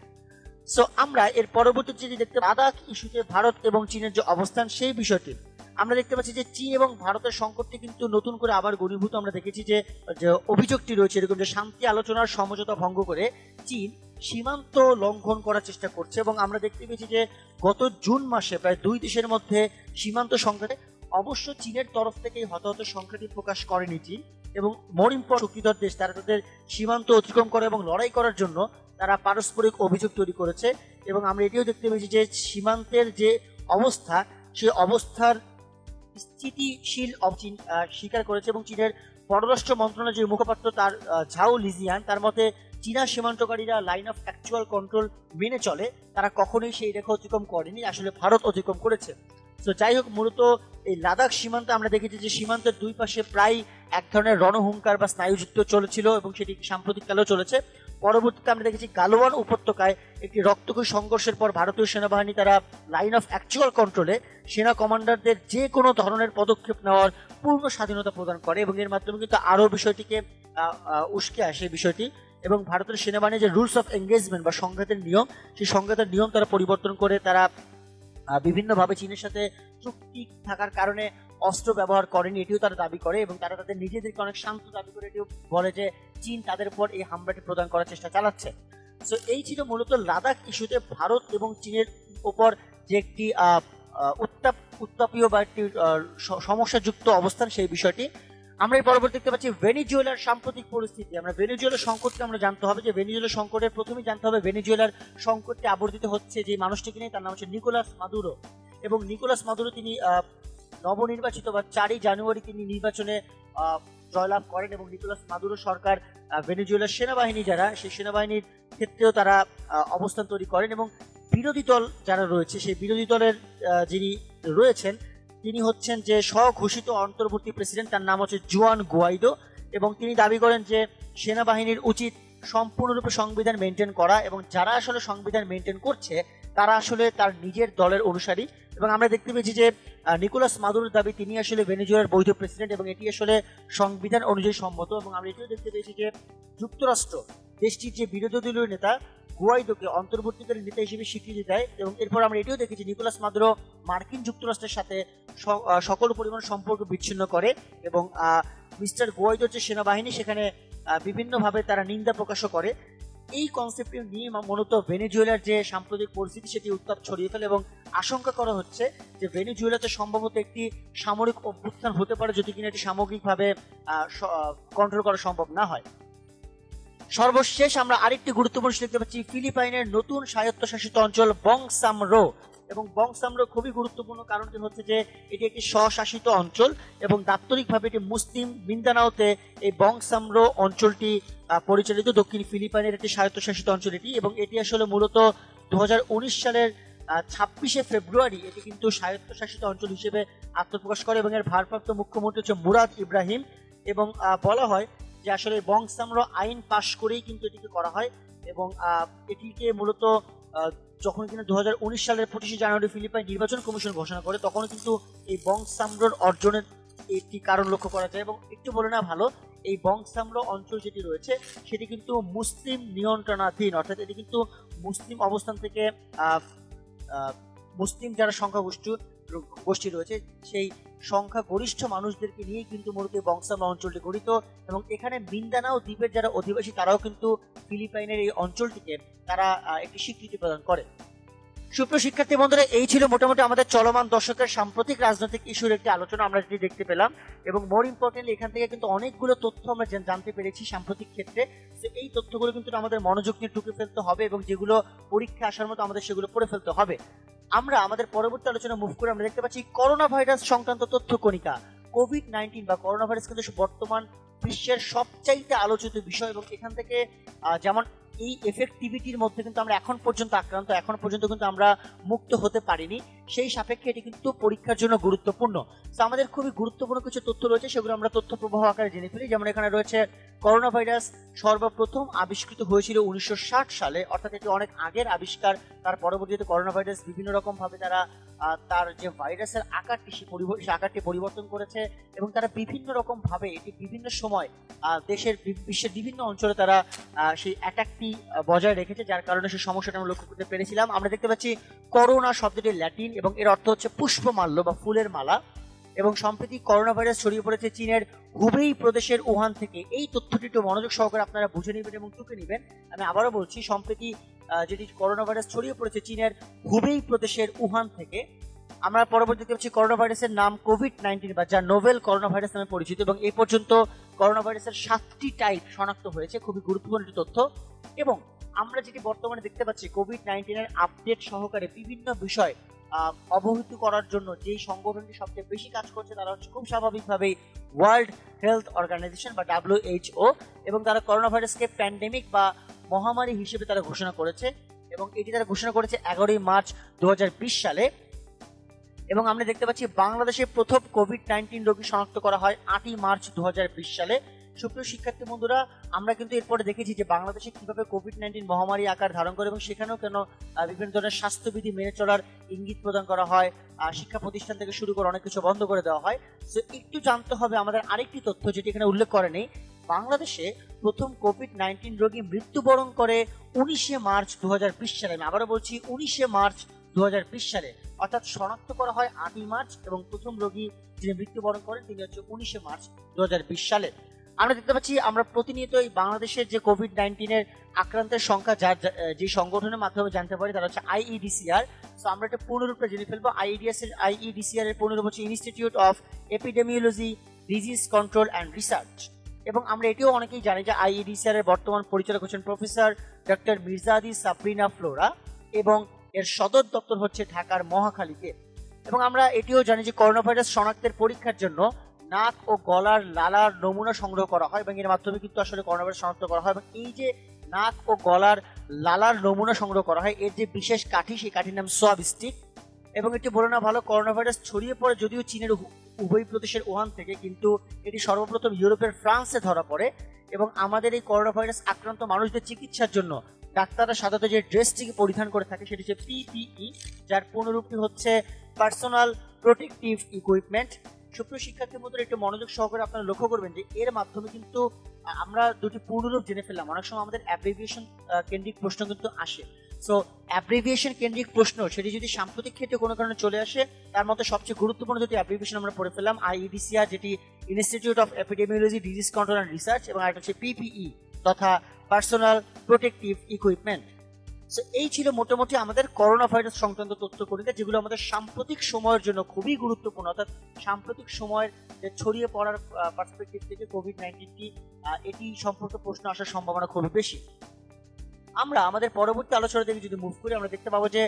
সো আমরা এর পরবর্তীতে যদি দেখতে লাদাখ ইস্যুতে ভারত এবং চীনের যে অবস্থান সেই বিষয়টি আমরা দেখতে পাচ্ছি যে চীন এবং ভারতের সংকটটি কিন্তু নতুন করে আবার ঘনীভূত। আমরা দেখেছি যে অভিযোগটি রয়েছে এরকম যে শান্তি আলোচনার সমঝোতা ভঙ্গ করে চীন সীমান্ত লঙ্ঘন করার চেষ্টা করছে। এবং আমরা দেখতে পেয়েছি যে গত জুন মাসে প্রায় দুই দেশের মধ্যে সীমান্ত সংঘাতে অবশ্য চীনের তরফ থেকে হতাহত সংখ্যাটি প্রকাশ করেনি চীন, এবং মোর ইম্পর্টেন্ট শক্তিধর দেশ তারা তাদের সীমান্ত অতিক্রম করে এবং লড়াই করার জন্য তারা পারস্পরিক অভিযোগ তৈরি করেছে। এবং আমরা এটিও দেখতে পেয়েছি যে সীমান্তের যে অবস্থা সেই অবস্থার স্থিতিশীল চীন স্বীকার করেছে। এবং চীনের পররাষ্ট্র মন্ত্রণালয়ের যে মুখপাত্র তার ঝাও লিজিয়ান তার মতে চীনা সীমান্তকারীরা লাইন অফ অ্যাকচুয়াল কন্ট্রোল মেনে চলে, তারা কখনোই সেই রেখা অতিক্রম করেনি, আসলে ভারত অতিক্রম করেছে। তো যাই হোক, মূলত এই লাদাখ সীমান্তে আমরা দেখেছি যে সীমান্তের দুই পাশে প্রায় এক ধরনের রণহুঙ্কার বা স্নায়ুযুদ্ধ চলেছিল এবং সেটি সাম্প্রতিককালেও চলেছে। পরবর্তীতে আমরা দেখেছি গালওয়ান উপত্যকায় একটি রক্তক্ষয়ী সংঘর্ষের পর ভারতীয় সেনাবাহিনী তারা লাইন অফ অ্যাকচুয়াল কন্ট্রোলে সেনা কমান্ডারদের যে কোনো ধরনের পদক্ষেপ নেওয়ার পূর্ণ স্বাধীনতা প্রদান করে এবং এর মাধ্যমে কিন্তু আরও বিষয়টিকে উস্কে আসে বিষয়টি। এবং ভারতের সেনাবাহিনীর যে রুলস অফ এঙ্গেজমেন্ট বা সংঘাতের নিয়ম, সেই সংঘাতের নিয়ম তারা পরিবর্তন করে তারা বিভিন্নভাবে চীনের সাথে চুক্তি থাকার কারণে অস্ত্র ব্যবহার করেনি এটিও তারা দাবি করে। এবং তারা তাদের নিজেদেরকে অনেক শান্ত দাবি করে এটিও বলে যে চীন তাদের উপর এই হামলাটি প্রদান করার চেষ্টা চালাচ্ছে। সো এই ছিল মূলত লাদাখ ইস্যুতে ভারত এবং চীনের উপর যে একটি উত্তাপীয় বা একটি সমস্যাযুক্ত অবস্থান সেই বিষয়টি। আমরা এই পরবর্তী দেখতে পাচ্ছি ভেনিজুয়েলার সাম্প্রতিক পরিস্থিতি। আমরা ভেনিজুয়েলার সংকটকে আমরা জানতে হবে যে ভেনিজুয়েলার সংকটের প্রথমেই জানতে হবে ভেনিজুয়েলার সংকটটি আবর্তিত হচ্ছে যে মানুষটিকে নিয়ে, তার নাম হচ্ছে নিকোলাস মাদুরো। এবং নিকোলাস মাদুরো তিনি নবনির্বাচিত বা 4ই জানুয়ারি তিনি নির্বাচনে জয়লাভ করেন এবং নিকোলাস মাদুরো সরকার ভেনিজুয়েলার সেনাবাহিনী যারা সেই সেনাবাহিনীর ক্ষেত্রেও তারা অবস্থান তৈরি করেন। এবং বিরোধী দল যারা রয়েছে সেই বিরোধী দলের যিনি রয়েছেন তিনি হচ্ছেন যে স্বঘোষিত অন্তর্বর্তী প্রেসিডেন্ট, তার নাম হচ্ছে জুয়ান গুয়াইদো। এবং তিনি দাবি করেন যে সেনাবাহিনীর উচিত সম্পূর্ণরূপে সংবিধান মেনটেন করা এবং যারা আসলে সংবিধান মেনটেন করছে তারা আসলে তার নিজের দলের অনুসারী। এবং আমরা দেখতে পেয়েছি যে নিকোলাস মাদুরোর দাবি তিনি আসলে ভেনিজুয়েলার বৈধ প্রেসিডেন্ট এবং এটি আসলে সংবিধান অনুযায়ী সম্মত। এবং আমরা এটিও দেখতে পেয়েছি যে যুক্তরাষ্ট্র দেশটির যে বিরোধী দলীয় নেতা গুয়াইদোকে অন্তর্বর্তীকালীন নেতা হিসেবে স্বীকৃতি দেয়। এবং এরপর আমরা এটিও দেখেছি নিকোলাস মাদুরো মার্কিন যুক্তরাষ্ট্রের সাথে সকল পরিমাণ সম্পর্ক বিচ্ছিন্ন করে এবং মিস্টার গুয়াইদোর যে সেনাবাহিনী সেখানে বিভিন্নভাবে তারা নিন্দা প্রকাশও করে। এই কনসেপ্টটি নিয়ে মূলত ভেনিজুয়েলার যে সাম্প্রতিক পরিস্থিতি সেটি উত্তাপ ছড়িয়ে ফেলে এবং আশঙ্কা করা হচ্ছে যে ভেনিজুয়েলাতে সম্ভবত একটি সামরিক অভ্যুত্থান হতে পারে যদি কিনা এটি সামগ্রিকভাবে কন্ট্রোল করা সম্ভব না হয়। সর্বশেষ আমরা আরেকটি গুরুত্বপূর্ণ দেখতে পাচ্ছি ফিলিপাইনের নতুন স্বায়ত্তশাসিত অঞ্চল বংসামরো। এবং বংসামরো খুবই গুরুত্বপূর্ণ কারণটি হচ্ছে যে এটি একটি স্বশাসিত অঞ্চল এবং দাপ্তরিকভাবে এটি মুসলিম মিন্দানাওতে এই বংসামরো অঞ্চলটি পরিচালিত দক্ষিণ ফিলিপাইনের একটি স্বায়ত্তশাসিত অঞ্চল এটি। এবং এটি আসলে মূলত 2019 সালের 26শে ফেব্রুয়ারি এটি কিন্তু স্বায়ত্তশাসিত অঞ্চল হিসেবে আত্মপ্রকাশ করে এবং এর ভারপ্রাপ্ত মুখ্যমন্ত্রী হচ্ছে মুরাদ ইব্রাহিম। এবং বলা হয় যে আসলে বংসামরো আইন পাশ করেই কিন্তু এটিকে করা হয় এবং এটিকে মূলত যখন কিনা 2019 সালের 25শে জানুয়ারি ফিলিপাইন নির্বাচন কমিশন ঘোষণা করে তখন কিন্তু এই বংসামরোর অর্জনের একটি কারণ লক্ষ্য করা যায়। এবং একটু বলে না ভালো, এই বংসামলো অঞ্চল যেটি রয়েছে সেটি কিন্তু মুসলিম নিয়ন্ত্রণাধীন, অর্থাৎ এটি কিন্তু মুসলিম অবস্থান থেকে মুসলিম যারা গোষ্ঠী রয়েছে সেই সংখ্যাগরিষ্ঠ মানুষদেরকে নিয়েই কিন্তু মূলত বংসামলো অঞ্চলটি গঠিত। এবং এখানে মিন্দানাও দ্বীপের যারা অধিবাসী তারাও কিন্তু ফিলিপাইনের এই অঞ্চলটিকে তারা একটি স্বীকৃতি প্রদান করে। সুপ্রিয় শিক্ষার্থী বন্ধুরা, এই ছিল মোটামুটি আমাদের চলমান দশকের সাম্প্রতিক রাজনৈতিক ইস্যুর একটি আলোচনা আমরা যেটি দেখতে পেলাম। এবং মোর ইম্পর্টেন্টলি এখান থেকে কিন্তু অনেকগুলো তথ্য আমরা জানতে পেরেছি সাম্প্রতিক ক্ষেত্রে। তো এই তথ্যগুলো কিন্তু আমাদের মনোযোগ নিয়ে টুকে ফেলতে হবে এবং যেগুলো পরীক্ষা আসার মতো আমাদের সেগুলো পড়ে ফেলতে হবে। আমরা আমাদের পরবর্তী আলোচনা মুভ করে আমরা দেখতে পাচ্ছি করোনা ভাইরাস সংক্রান্ত তথ্য কণিকা। কোভিড-19 বা করোনা ভাইরাস কিন্তু বর্তমান বিশ্বের সবচাইতে আলোচিত বিষয় এবং এখান থেকে যেমন এই এফেক্টিভিটির মধ্যে কিন্তু আমরা এখন পর্যন্ত আক্রান্ত, এখন পর্যন্ত কিন্তু আমরা মুক্ত হতে পারিনি। সেই সাপেক্ষে এটি কিন্তু পরীক্ষার জন্য গুরুত্বপূর্ণ। তো আমাদের খুবই গুরুত্বপূর্ণ কিছু তথ্য রয়েছে, সেগুলো আমরা তথ্য প্রবাহ আকারে জেনে ফেলি। যেমন এখানে রয়েছে করোনা ভাইরাস সর্বপ্রথম আবিষ্কৃত হয়েছিল 1960 সালে, অর্থাৎ এটি অনেক আগের আবিষ্কার। তার পরবর্তীতে করোনা ভাইরাস বিভিন্ন রকম ভাবে তারা তার যে ভাইরাসের আকারটি সেই আকারটি পরিবর্তন করেছে এবং তারা বিভিন্ন রকম ভাবে এটি বিভিন্ন সময় বিশ্বের বিভিন্ন অঞ্চলে তারা সেই অ্যাটাকটি বজায় রেখেছে, যার কারণে সেই সমস্যাটা আমরা লক্ষ্য করতে পেরেছিলাম। আমরা দেখতে পাচ্ছি করোনা শব্দটি ল্যাটিন এবং এর অর্থ হচ্ছে পুষ্পমাল্য বা ফুলের মালা। এবং সম্প্রতি করোনা ভাইরাস ছড়িয়ে পড়েছে চীনের হুবেই প্রদেশের উহান থেকে। এই তথ্যটি একটু মনোযোগ সহকারে আপনারা বুঝে নেবেন এবং টুকে নেবেন। আমি আবারও বলছি, সম্প্রতি যেটি করোনা ভাইরাস ছড়িয়ে পড়েছে চীনের হুবেই প্রদেশের উহান থেকে। আমরা পরবর্তী দেখতে পাচ্ছি করোনা ভাইরাসের নাম কোভিড-19 বা যা নোভেল করোনা ভাইরাস নামে পরিচিত এবং এই পর্যন্ত করোনা ভাইরাসের 7টি টাইপ শনাক্ত হয়েছে। খুবই গুরুত্বপূর্ণ একটি তথ্য। এবং আমরা যেটি বর্তমানে দেখতে পাচ্ছি কোভিড-19 এর আপডেট সহকারে বিভিন্ন বিষয় অবহিত করার জন্য যেই সংগঠনটি সবচেয়ে বেশি কাজ করছে তারা হচ্ছে খুব স্বাভাবিকভাবেই ওয়ার্ল্ড হেলথ অর্গানাইজেশন বা WHO। এবং তারা করোনা ভাইরাসকে প্যান্ডেমিক বা মহামারী হিসেবে তারা ঘোষণা করেছে এবং এটি তারা ঘোষণা করেছে 11ই মার্চ 2020 সালে। এবং আমরা দেখতে পাচ্ছি বাংলাদেশে প্রথম কোভিড-19 রোগী শনাক্ত করা হয় 8ই মার্চ 2020 সালে। সুপ্রিয় শিক্ষার্থী বন্ধুরা, আমরা কিন্তু এরপরে দেখেছি যে বাংলাদেশে কিভাবে কোভিড-19 মহামারী আকার ধারণ করে এবং সেখানেও কেন বিভিন্ন ধরনের স্বাস্থ্যবিধি মেনে চলার ইঙ্গিত প্রদান করা হয়, শিক্ষা প্রতিষ্ঠান থেকে শুরু করে অনেক কিছু বন্ধ করে দেওয়া হয়। তো একটু জানতে হবে আমাদের আরেকটি তথ্য যেটি এখানে উল্লেখ করেনি। বাংলাদেশে প্রথম কোভিড-19 রোগী মৃত্যুবরণ করে 19শে মার্চ 2020 সালে। আমি আবারও বলছি 19শে মার্চ 2020 সালে, অর্থাৎ শনাক্ত করা হয় 8ই মার্চ এবং প্রথম রোগী যিনি মৃত্যুবরণ করেন তিনি হচ্ছে 19শে মার্চ 2020 সালে। আমরা দেখতে পাচ্ছি আমরা প্রতিনিয়ত এই বাংলাদেশের যে কোভিড-19 এর আক্রান্তের সংখ্যা যে সংগঠনের মাধ্যমে জানতে পারি তারা হচ্ছে IEDCR। তো আমরা এটা পূর্ণরূপে জেনে ফেলবো। IEDCR এর পূর্ণরূপ হচ্ছে institute of epidemiology, disease control and research. এবং আমরা এটিও অনেকেই জানি যে IEDCR এর বর্তমান পরিচালক হচ্ছেন professor doctor Mirjadi Sabrina Flora এবং এর সদর দপ্তর হচ্ছে ঢাকার মহাখালীতে। এবং আমরা এটিও জানি যে করোনা ভাইরাস শনাক্তের পরীক্ষার জন্য নাক ও গলার লালার নমুনা সংগ্রহ করা হয় এবং এর মাধ্যমে কিন্তু আসলে করোনা ভাইরাস শনাক্ত করা হয়। এবং এই যে নাক ও গলার লালার নমুনা সংগ্রহ করা হয় এর যে বিশেষ কাঠি, সেই কাঠির নাম সোয়াব স্টিক। এবং এটি বলে না ভালো, করোনা ভাইরাস ছড়িয়ে পড়ে যদিও চীনের হুবেই প্রদেশের উহান থেকে, কিন্তু এটি সর্বপ্রথম ইউরোপের ফ্রান্সে ধরা পড়ে। এবং আমাদের এই করোনা ভাইরাস আক্রান্ত মানুষদের চিকিৎসার জন্য ডাক্তাররা সাধারণত যে ড্রেসটিকে পরিধান করে থাকে সেটি হচ্ছে PPE, যার পূর্ণরূপটি হচ্ছে পার্সোনাল প্রোটেক্টিভ ইকুইপমেন্ট। সুপ্রিয় শিক্ষার্থীর মধ্যে একটু মনোযোগ সহকারে আপনারা লক্ষ্য করবেন যে এর মাধ্যমে কিন্তু আমরা দুটি পূর্ণরূপ জেনে ফেললাম। অনেক সময় আমাদের অ্যাব্রিভিয়েশন কেন্দ্রিক প্রশ্ন কিন্তু আসে। সো অ্যাব্রিভিয়েশন কেন্দ্রিক প্রশ্ন সেটি যদি সাম্প্রতিক ক্ষেত্রে কোনো কারণে চলে আসে, তার মধ্যে সবচেয়ে গুরুত্বপূর্ণ দুটি অ্যাব্রিভিয়েশন আমরা পড়ে ফেললাম। IEDCR যেটি institute of epidemiology, disease control and research, এবং আরেকটা হচ্ছে PPE তথা পার্সোনাল প্রোটেক্টিভ ইকুইপমেন্ট। সো এই ছিল মোটামুটি আমাদের করোনা ভাইরাস সংক্রান্ত তথ্য কণিকা, যেগুলো আমাদের সাম্প্রতিক সময়ের জন্য খুবই গুরুত্বপূর্ণ। অর্থাৎ সাম্প্রতিক সময়ের যে ছড়িয়ে পড়ার পার্সপেক্টিভ থেকে কোভিড-19 এটি সম্পর্কে প্রশ্ন আসার সম্ভাবনা খুবই বেশি। আমরা আমাদের পরবর্তী আলোচনা থেকে যদি মুভ করি, আমরা দেখতে পাবো যে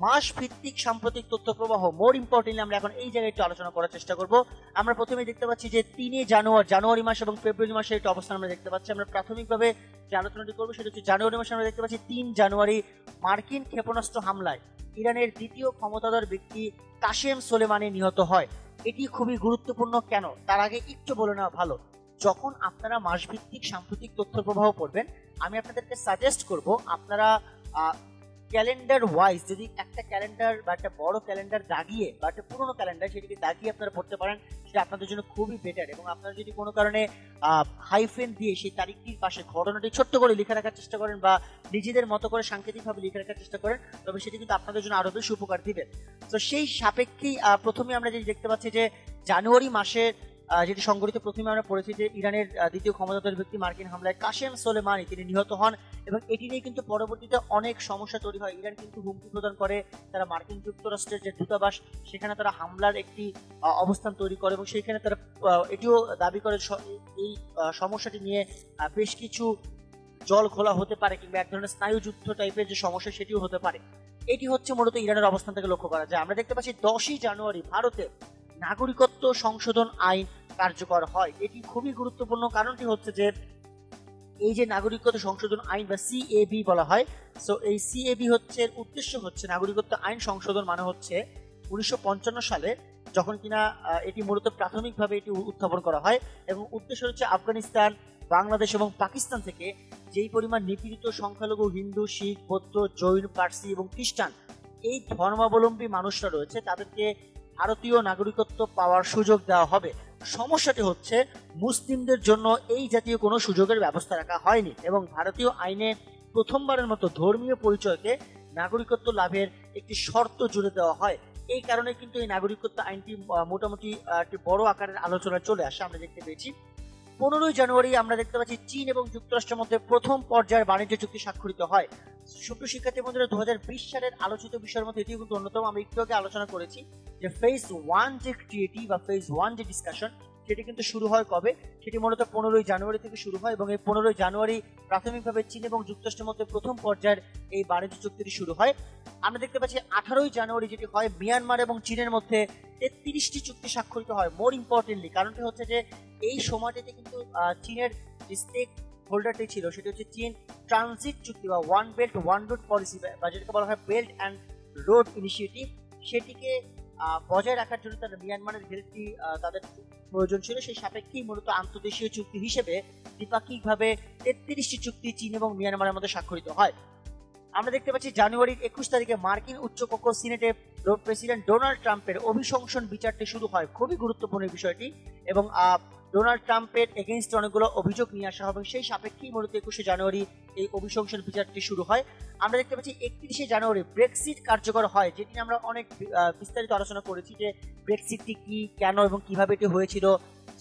মাস ভিত্তিক সাম্প্রতিক তথ্য প্রবাহ। মোর ইম্পর্টেন্টলি আমরা এখন এই জায়গায় একটু আলোচনা করার চেষ্টা করব। আমরা প্রথমে দেখতে পাচ্ছি যে 3 জানুয়ারি মাস এবং ফেব্রুয়ারি মাসের একটা অবস্থান আমরা দেখতে পাচ্ছি। আমরা প্রাথমিকভাবে যে আলোচনাটি করবো সেটা হচ্ছে জানুয়ারি মাসে। আমরা দেখতে পাচ্ছি 3 জানুয়ারি মার্কিন ক্ষেপণাস্ত্র হামলায় ইরানের দ্বিতীয় ক্ষমতাধর ব্যক্তি কাশেম সোলেমানি নিহত হয়। এটি খুবই গুরুত্বপূর্ণ। কেন, তার আগে একটু বলে নেওয়া ভালো। যখন আপনারা মাসভিত্তিক সাম্প্রতিক তথ্য প্রবাহ পড়বেন, আমি আপনাদেরকে সাজেস্ট করব আপনারা ক্যালেন্ডার ওয়াইজ যদি একটা ক্যালেন্ডার বা একটা বড় ক্যালেন্ডার দাগিয়ে বা একটা পুরোনো ক্যালেন্ডার সেটিকে দাগিয়ে আপনারা পড়তে পারেন, সেটা আপনাদের জন্য খুবই বেটার। এবং আপনারা যদি কোনো কারণে হাইফেন দিয়ে সেই তারিখটির পাশে ঘটনাটি ছোট্ট করে লিখে রাখার চেষ্টা করেন বা নিজেদের মতো করে সাংকেতিকভাবে লিখে রাখার চেষ্টা করেন, তবে সেটি কিন্তু আপনাদের জন্য আরো বেশি উপকার দিবে। তো সেই সাপেক্ষেই প্রথমে আমরা যেটি দেখতে পাচ্ছি যে জানুয়ারি মাসে যেটি সংগঠিত, প্রথমে আমরা পড়েছি যে ইরানের দ্বিতীয় ক্ষমতাধর ব্যক্তি মার্কিন হামলায় কাশেম সোলেমানি তিনি নিহত হন, এবং এটি নিয়ে কিন্তু পরবর্তীতে অনেক সমস্যা তৈরি হয়। ইরান কিন্তু হুমকি প্রদান করে, তারা মার্কিন যুক্তরাষ্ট্রের যে দূতাবাস সেখানে তারা হামলার একটি অবস্থান তৈরি করে, এবং সেইখানে তারা এটিও দাবি করে এই সমস্যাটি নিয়ে বেশ কিছু জল খোলা হতে পারে কিংবা এক ধরনের স্নায়ুযুদ্ধ টাইপের যে সমস্যা সেটিও হতে পারে। এটি হচ্ছে মূলত ইরানের অবস্থান থেকে লক্ষ্য করা যায়। আমরা দেখতে পাচ্ছি 10ই জানুয়ারি ভারতে নাগরিকত্ব সংশোধন আইন কার্যকর হয়। এটি খুবই গুরুত্বপূর্ণ, কারণটি হচ্ছে যে এই যে নাগরিকত্ব সংশোধন আইন বা সিএবি বলা হয়, সো এই সিএবি হচ্ছে উদ্দেশ্য হচ্ছে নাগরিকত্ব আইন সংশোধন, মানে হচ্ছে 1955 সালে যখন কিনা এটি মূলত প্রাথমিকভাবে এটি উত্থাপন করা হয়, এবং উদ্দেশ্য হচ্ছে আফগানিস্তান, বাংলাদেশ এবং পাকিস্তান থেকে যেই পরিমাণ নিপীড়িত সংখ্যালঘু হিন্দু, শিখ, বৌদ্ধ, জৈন, পার্সি এবং খ্রিস্টান এই ধর্মাবলম্বী মানুষরা রয়েছে তাদেরকে ভারতীয় নাগরিকত্ব পাওয়ার সুযোগ দেওয়া হবে। সমস্যাটি হচ্ছে মুসলিমদের জন্য এই জাতীয় কোনো সুযোগের ব্যবস্থা রাখা হয়নি, এবং ভারতীয় আইনে প্রথমবারের মতো ধর্মীয় পরিচয়কে নাগরিকত্ব লাভের একটি শর্ত জুড়ে দেওয়া হয়। এই কারণে কিন্তু এই নাগরিকত্ব আইনটি মোটামুটি একটি বড় আকারের আলোচনায় চলে আসে। আমরা দেখতে পেয়েছি 15ই জানুয়ারি আমরা দেখতে পাচ্ছি চীন এবং যুক্তরাষ্ট্রের মধ্যে প্রথম পর্যায়ের বাণিজ্য চুক্তি স্বাক্ষরিত হয়। সুপ্রিয় শিক্ষার্থী বন্ধুরা, 2020 সালের আলোচিত বিষয়ের মধ্যে এটিও কিন্তু অন্যতম। আমরা একটু আগে আলোচনা করেছি যে ফেজ 1 যে ক্রিয়েটিভ বা ফেজ 1 যে ডিসকাশন সেটি কিন্তু শুরু হয় কবে, সেটি মূলত 15ই জানুয়ারি থেকে শুরু হয়, এবং এই 15ই জানুয়ারি প্রাথমিকভাবে চীন এবং যুক্তরাষ্ট্রের মধ্যে প্রথম পর্যায়ের এই বাণিজ্য চুক্তিটি শুরু হয়। আমরা দেখতে পাচ্ছি 18ই জানুয়ারি যেটি হয় মিয়ানমার এবং চীনের মধ্যে 33টি চুক্তি স্বাক্ষরিত হয়। মোর ইম্পর্টেন্টলি কারণটি হচ্ছে যে এই সময়টিতে কিন্তু চীনের যে স্টেক হোল্ডারটি ছিল সেটি হচ্ছে চীন ট্রানজিট চুক্তি বা one belt one road policy বা যেটাকে বলা হয় বেল্ট অ্যান্ড রোড ইনিশিয়েটিভ, সেটিকে বজায় রাখার জন্য তারা মিয়ানমারের হেল্পটি তাদের প্রয়োজন ছিল। সেই সাপেক্ষেই মূলত আন্তর্দেশীয় চুক্তি হিসেবে দ্বিপাক্ষিকভাবে 33টি চুক্তি চীন এবং মিয়ানমারের মধ্যে স্বাক্ষরিত হয়। আমরা দেখতে পাচ্ছি জানুয়ারির 21 তারিখে মার্কিন উচ্চকক্ষ সিনেটে প্রেসিডেন্ট ডোনাল্ড ট্রাম্পের অভিশংসন বিচারটি শুরু হয়। খুবই গুরুত্বপূর্ণ বিষয়টি, এবং ডোনাল্ড ট্রাম্পের এগেইনস্টে অনেকগুলো অভিযোগ নিয়ে আসা হবে, সেই সাপেক্ষেই মূলত 21শে জানুয়ারি এই অভিশংসন বিচারটি শুরু হয়। আমরা দেখতে পাচ্ছি 31শে জানুয়ারি ব্রেক্সিট কার্যকর হয়, যেটি আমরা অনেক বিস্তারিত আলোচনা করেছি যে ব্রেক্সিটটি কি, কেন এবং কিভাবে এটি হয়েছিল।